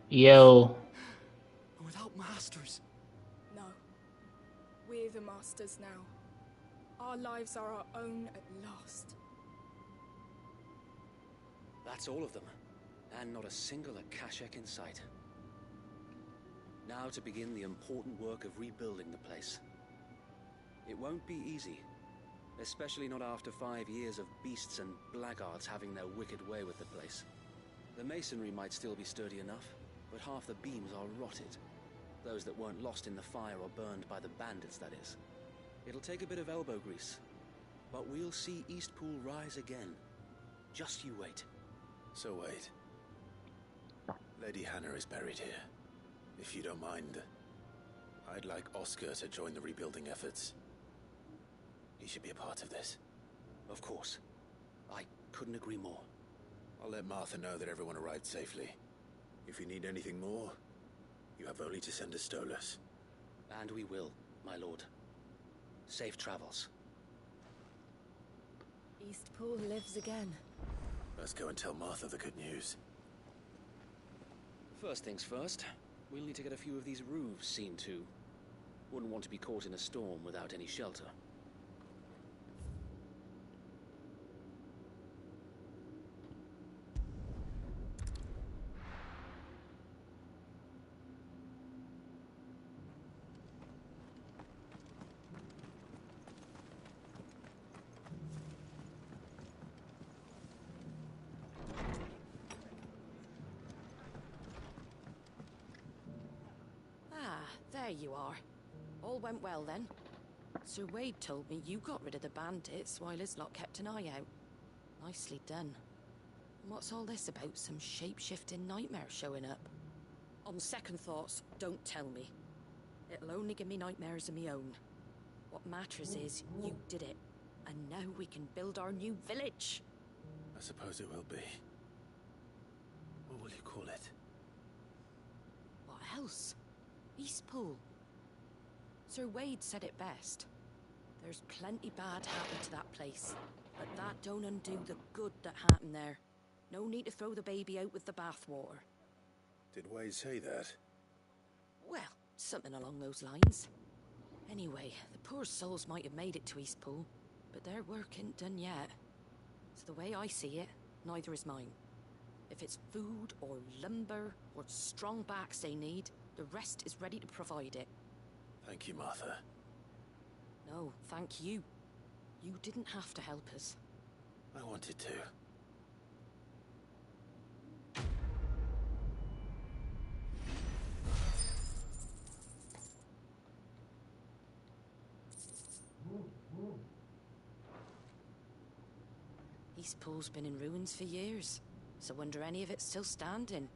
Yo. Without masters. No. We're the masters now. Our lives are our own at last. That's all of them. And not a single Akashak in sight. Now to begin the important work of rebuilding the place. It won't be easy. Especially not after 5 years of beasts and blackguards having their wicked way with the place. The masonry might still be sturdy enough, but half the beams are rotted. Those that weren't lost in the fire or burned by the bandits, that is. It'll take a bit of elbow grease, but we'll see Eastpool rise again. Just you wait. So wait. Lady Hannah is buried here. If you don't mind, I'd like Oscar to join the rebuilding efforts. He should be a part of this. Of course. I couldn't agree more. I'll let Martha know that everyone arrived safely. If you need anything more, you have only to send a Stolas. And we will, my lord. Safe travels. Eastpool lives again. Let's go and tell Martha the good news. First things first, we'll need to get a few of these roofs seen to. Wouldn't want to be caught in a storm without any shelter. There you are. All went well then. Sir Wade told me you got rid of the bandits while his lot kept an eye out. Nicely done. What's all this about some shape-shifting nightmare showing up? On second thoughts, don't tell me. It'll only give me nightmares of my own. What matters is you did it. And now we can build our new village. I suppose it will be. What will you call it? What else? Eastpool. Sir Wade said it best. There's plenty bad happened to that place, but that don't undo the good that happened there. No need to throw the baby out with the bathwater. Did Wade say that? Well, something along those lines. Anyway, the poor souls might have made it to Eastpool, but their work ain't done yet. So the way I see it, neither is mine. If it's food or lumber or strong backs they need, the rest is ready to provide it. Thank you, Martha. No, thank you. You didn't have to help us. I wanted to. Eastpool's been in ruins for years, so wonder any of it's still standing.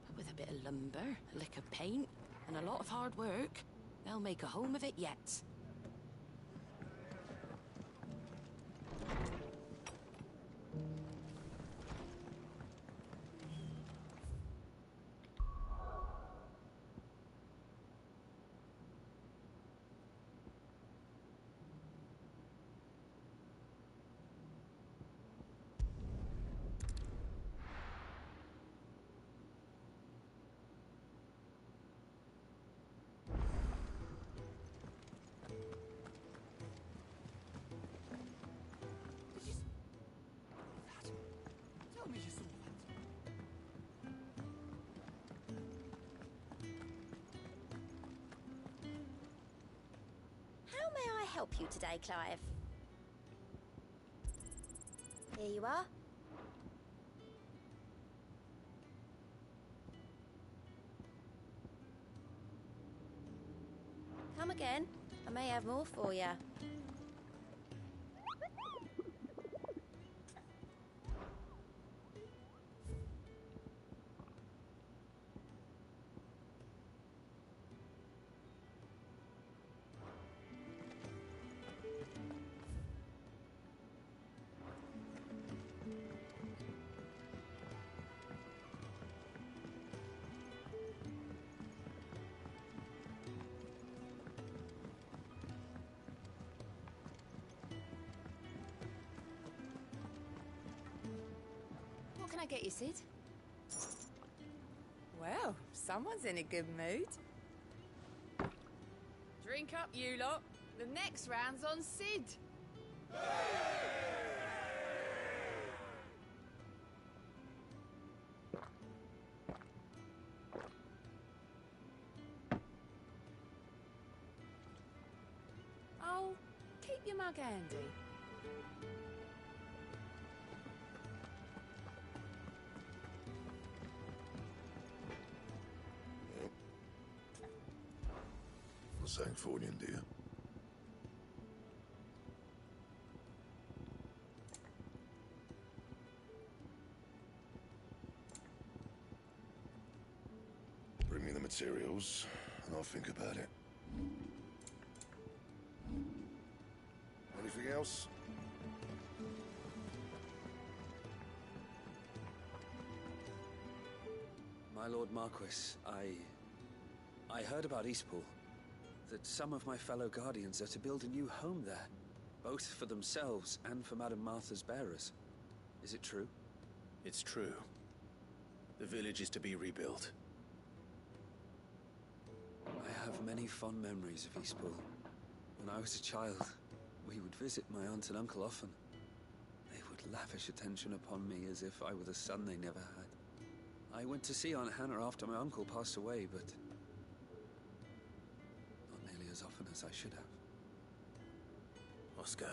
But with a bit of lumber, a lick of paint, and a lot of hard work, they'll make a home of it yet. How may I help you today, Clive? Here you are. Come again. I may have more for you. What can I get you, Sid? Well, someone's in a good mood. Drink up, you lot. The next round's on Sid. Oh, keep your mug handy. Sanctfordian, dear. Bring me the materials, and I'll think about it. Anything else? My Lord Marquis, I heard about Eastpool. That some of my fellow Guardians are to build a new home there, both for themselves and for Madame Martha's bearers. Is it true? It's true. The village is to be rebuilt. I have many fond memories of Eastpool. When I was a child, we would visit my aunt and uncle often. They would lavish attention upon me as if I were the son they never had. I went to see Aunt Hannah after my uncle passed away, but as often as I should have. Oscar,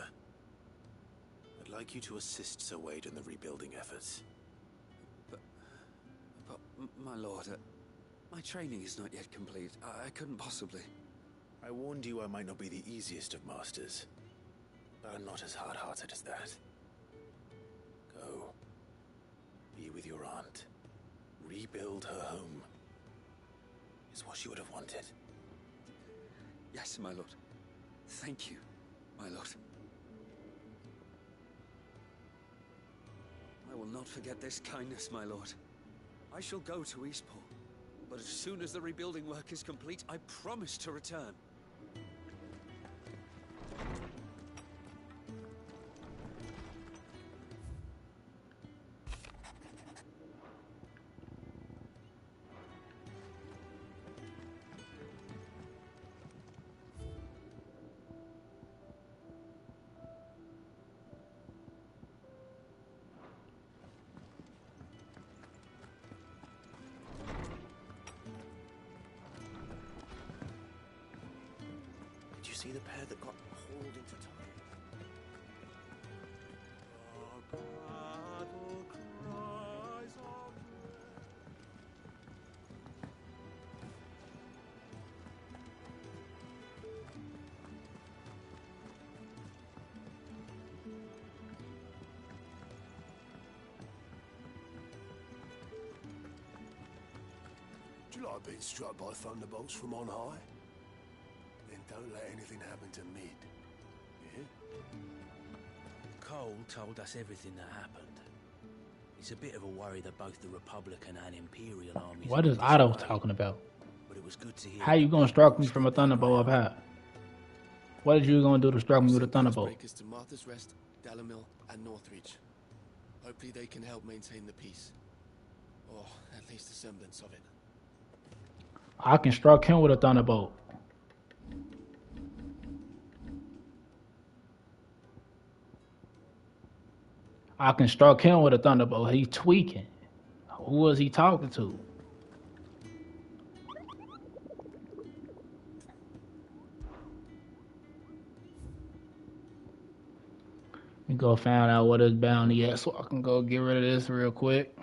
I'd like you to assist Sir Wade in the rebuilding efforts. But my lord, my training is not yet complete. I couldn't possibly. I warned you I might not be the easiest of masters, but I'm not as hard-hearted as that. Go. Be with your aunt. Rebuild her home. Is what she would have wanted. Yes, my lord. Thank you, my lord. I will not forget this kindness, my lord. I shall go to Eastpool, but as soon as the rebuilding work is complete, I promise to return. See the pair that got hauled into time? Do you like being struck by thunderbolts from on high? Then don't let anything happen to Mid. Yeah? Cole told us everything that happened. It's a bit of a worry that both the Republican and Imperial armies... What is Otto talking about? But it was good to hear. How you gonna strike me from a thunderbolt up high? What is you gonna do to strike me with a thunderbolt? Breakers to Martha's Rest, Dalamil, and Northreach. Hopefully they can help maintain the peace. Or at least a semblance of it. I can strike him with a thunderbolt. I can strike him with a thunderbolt. He's tweaking. Who was he talking to? Go find out what his bounty at so I can go get rid of this real quick.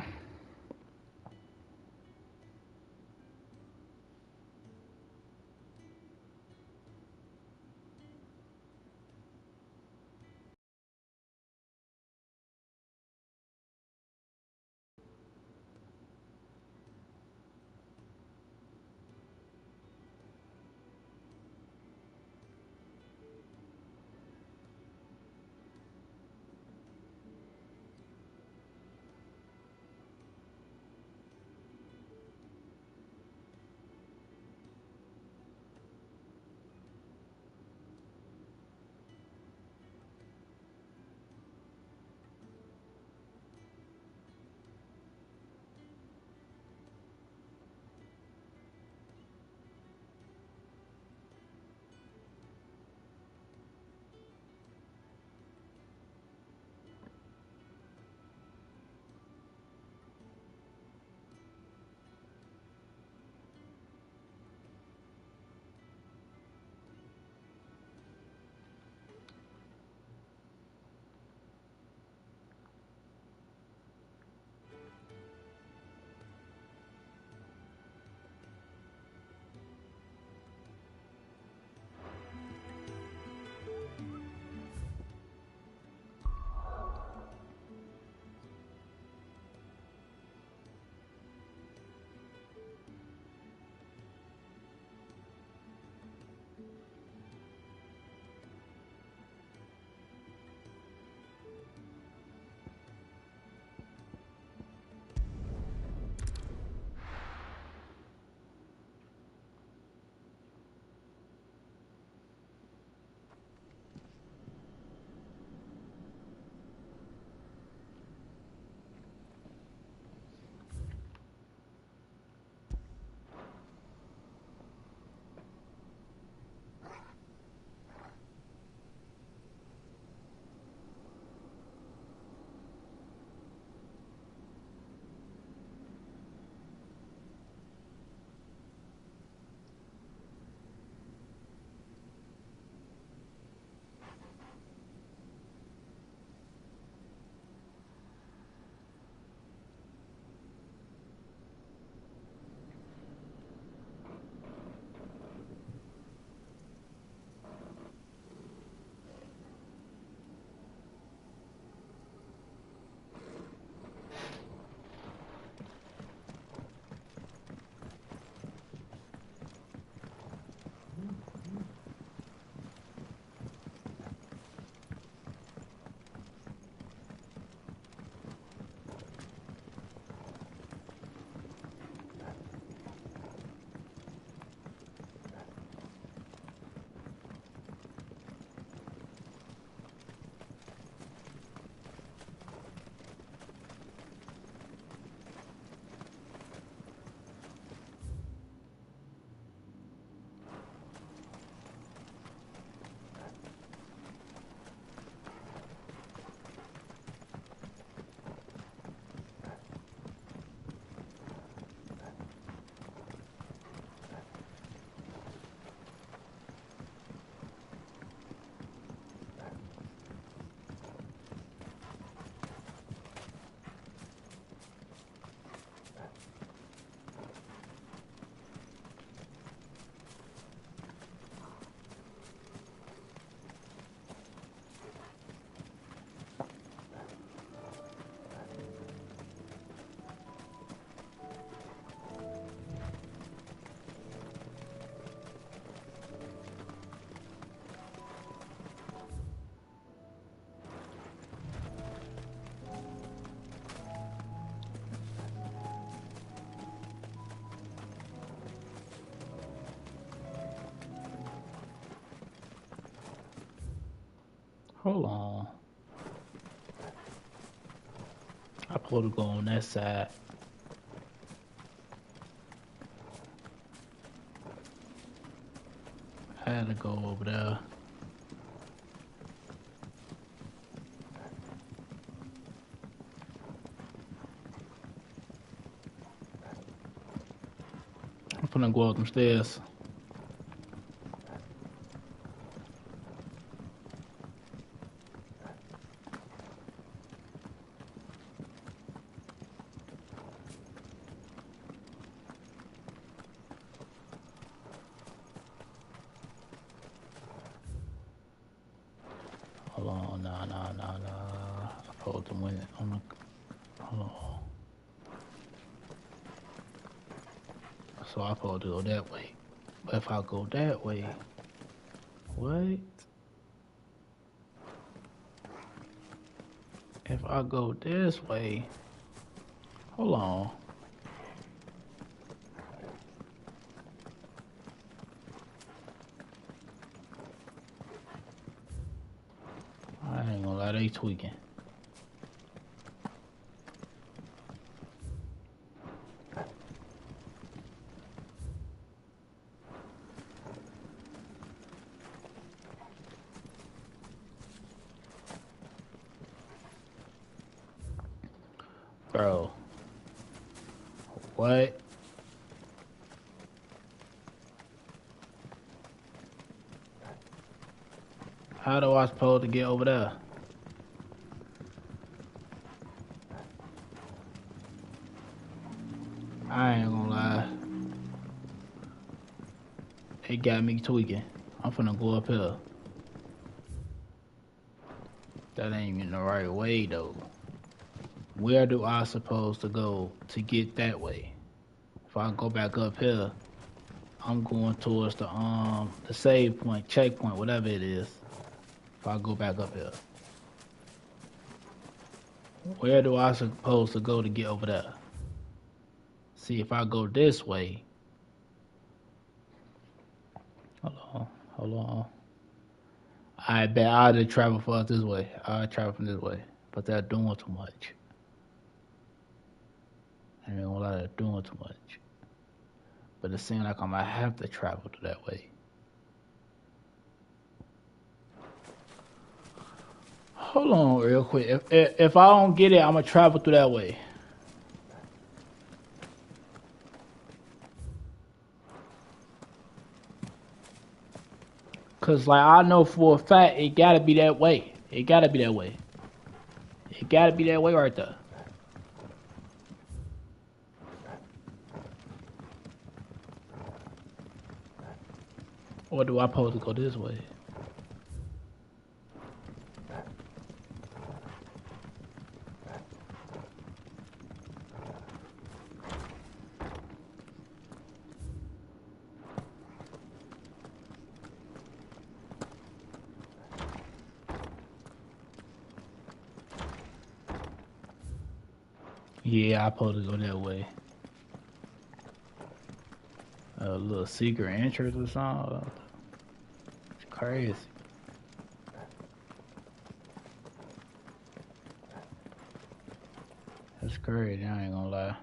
Hold on. I supposed to go on that side. I had to go over there. I'm finna go up them stairs. supposed to win it on the. Hold on. So I'm supposed to go that way. But if I go that way, what? If I go this way, hold on. I ain't gonna lie, they tweaking. Bro. What? How do I supposed to get over there? I ain't gonna lie. It got me tweaking. I'm finna go up here. That ain't even the right way though. Where do I supposed to go to get that way? If I go back up here, I'm going towards the save point, checkpoint, whatever it is. If I go back up here. Where do I supposed to go to get over there? See, if I go this way. Hold on. I bet I'll just travel far this way. I'll travel from this way. But they're doing too much. I ain't gonna lie, they're doing too much. But it seems like I might have to travel to that way. Hold on real quick. If I don't get it, I'm gonna travel through that way. Cause like I know for a fact it gotta be that way. It gotta be that way. It gotta be that way right there. Or do I supposed to go this way? Yeah, I supposed to go that way. A little secret entrance or something. It's crazy. That's crazy, I ain't gonna lie.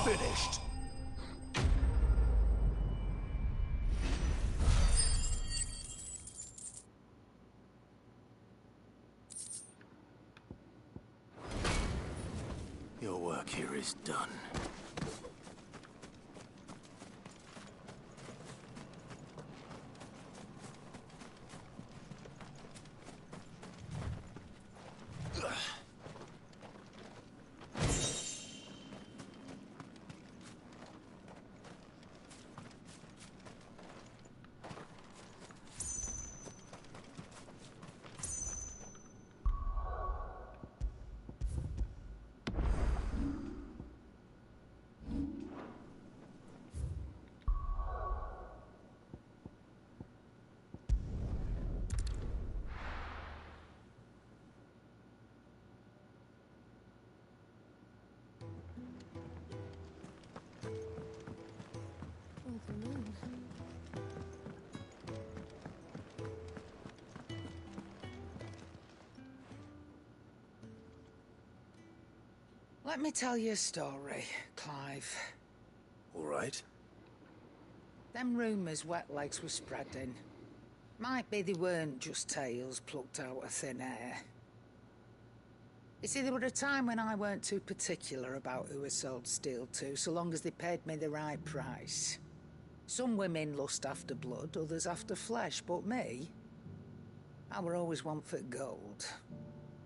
finished. Your work here is done. Let me tell you a story, Clive. All right. Them rumours Wetlegs were spreading. Might be they weren't just tales plucked out of thin air. You see, there were a time when I weren't too particular about who I sold steel to, so long as they paid me the right price. Some women lust after blood, others after flesh, but me, I were always one for gold.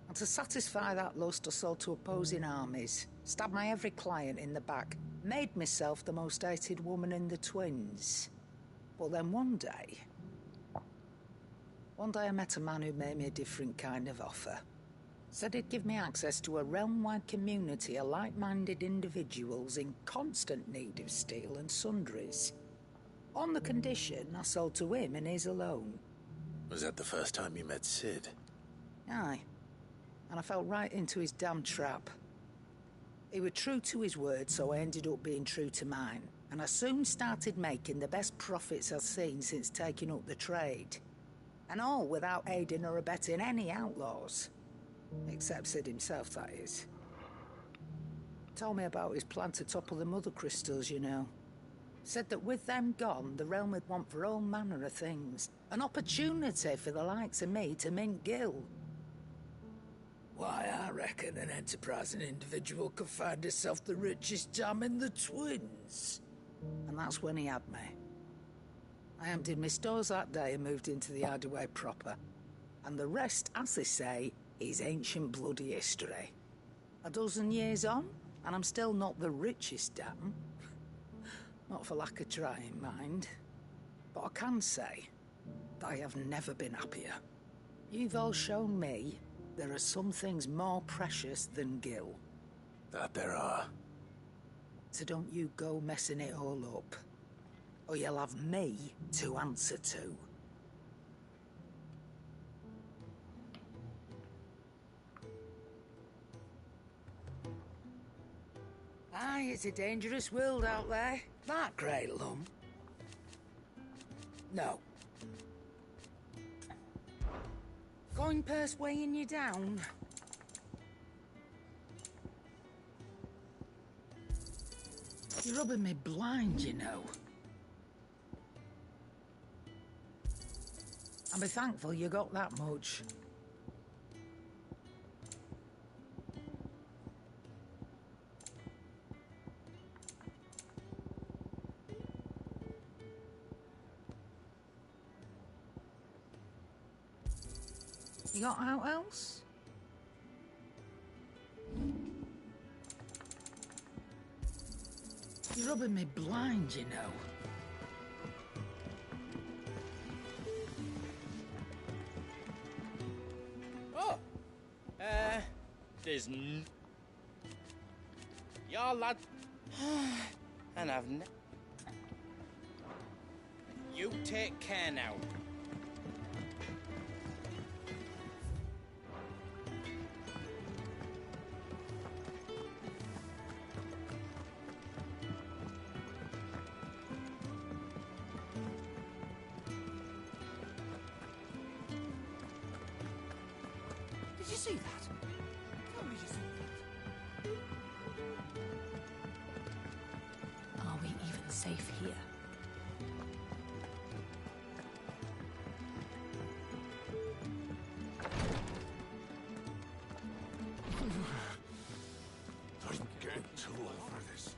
And to satisfy that lust, I sold to opposing armies, stabbed my every client in the back, made myself the most hated woman in the twins. But then one day I met a man who made me a different kind of offer. Said he'd give me access to a realm-wide community of like-minded individuals in constant need of steel and sundries. On the condition I sold to him and his alone. Was that the first time you met Sid? Aye. And I fell right into his damn trap. He was true to his word, so I ended up being true to mine. And I soon started making the best profits I've seen since taking up the trade. And all without aiding or abetting any outlaws. Except Sid himself, that is. Told me about his plan to topple the mother crystals, you know. Said that with them gone, the realm would want for all manner of things. An opportunity for the likes of me to mint gil. Why, I reckon an enterprising individual could find himself the richest dam in the twins. And that's when he had me. I emptied my stores that day and moved into the hideaway proper. And the rest, as they say, is ancient bloody history. A dozen years on, and I'm still not the richest dam. Not for lack of trying, mind. But I can say that I have never been happier. You've all shown me there are some things more precious than gil. That there are. So don't you go messing it all up, or you'll have me to answer to. Aye, it's a dangerous world out there. That great lump. No. Coin purse weighing you down. You're rubbing me blind, you know. I'll be thankful you got that much. You got out else? You're rubbing me blind, you know. Oh! There's y'all lad... and I've You take care now. Did you see that? Tell me you saw that. safe here. I'm getting too old for this.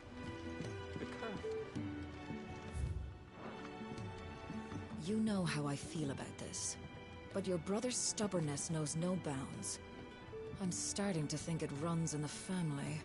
You know how I feel about this, but your brother's stubbornness knows no bounds. I'm starting to think it runs in the family.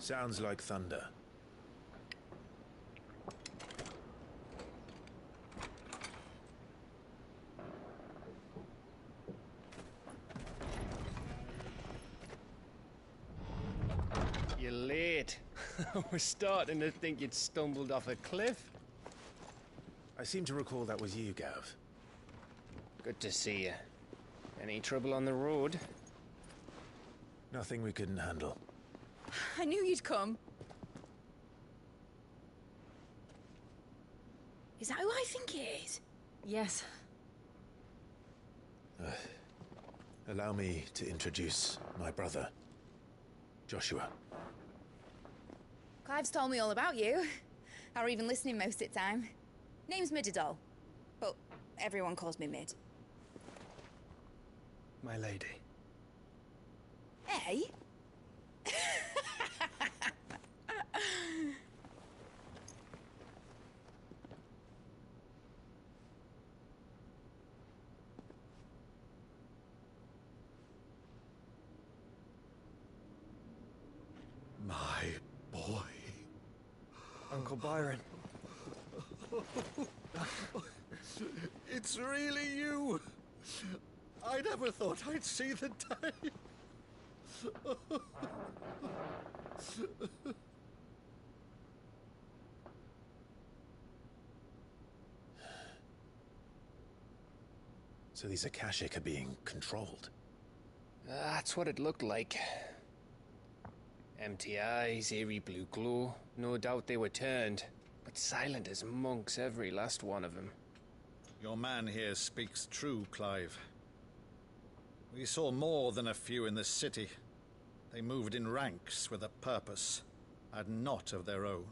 Sounds like thunder. I was starting to think you'd stumbled off a cliff. I seem to recall that was you, Gav. Good to see you. Any trouble on the road? Nothing we couldn't handle. I knew you'd come. Is that who I think it is? Yes. Allow me to introduce my brother, Joshua. Clive's told me all about you. Or even listening most of the time. Name's Mididol, but everyone calls me Mid. My lady. Hey? My boy. Uncle Byron. It's really you. I never thought I'd see the day. So these Akashic are being controlled? That's what it looked like. Empty eyes, eerie blue glow. No doubt they were turned, but silent as monks, every last one of them. Your man here speaks true, Clive. We saw more than a few in this city. They moved in ranks with a purpose, and not of their own.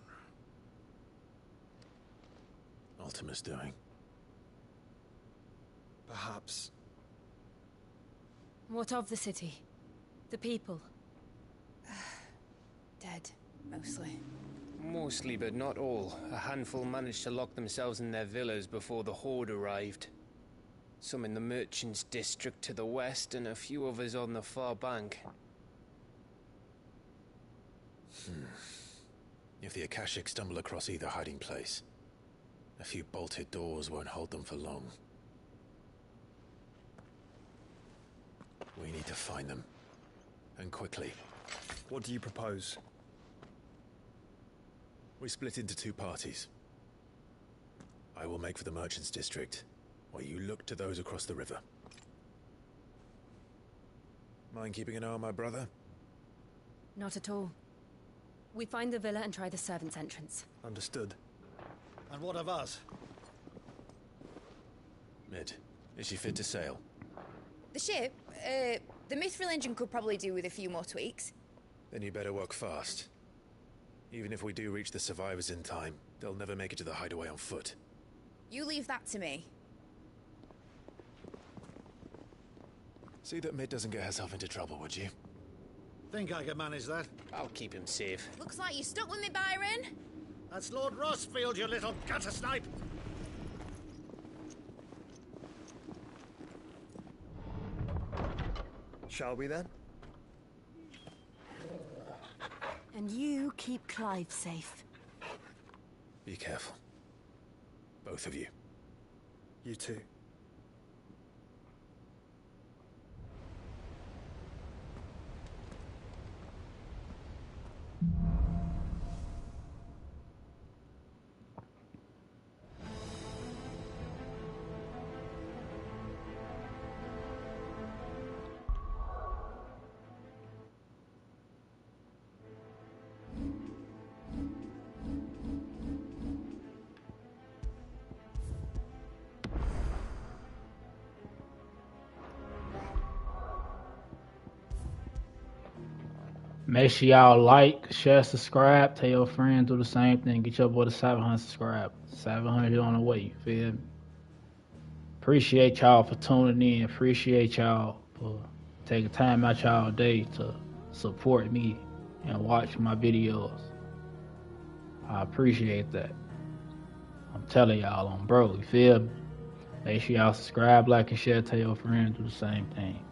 Ultima's doing. Perhaps. What of the city? The people? Dead, mostly. Mostly, but not all. A handful managed to lock themselves in their villas before the Horde arrived. Some in the Merchants' District to the west, and a few others on the far bank. If the Akashic stumble across either hiding place, a few bolted doors won't hold them for long. We need to find them. And quickly. What do you propose? We split into two parties. I will make for the Merchants' District, while you look to those across the river. Mind keeping an eye on my brother? Not at all. We find the villa and try the servants' entrance. Understood. And what of us? Mid, is she fit to sail? The ship, the Mithril engine could probably do with a few more tweaks. Then you better work fast. Even if we do reach the survivors in time, they'll never make it to the hideaway on foot. You leave that to me. See that Mid doesn't get herself into trouble, would you? Think I can manage that? I'll keep him safe. Looks like you stuck with me, Byron. That's Lord Rossfield, you little gutter snipe! Shall we then? And you keep Clive safe. Be careful. Both of you. You too. Make sure y'all like, share, subscribe. Tell your friends, do the same thing. Get your boy to 700 subscribers. 700 on the way, you feel me? Appreciate y'all for tuning in. Appreciate y'all for taking time out y'all day to support me and watch my videos. I appreciate that. I'm telling y'all, I'm bro, you feel me? Make sure y'all subscribe, like, and share. Tell your friends, do the same thing.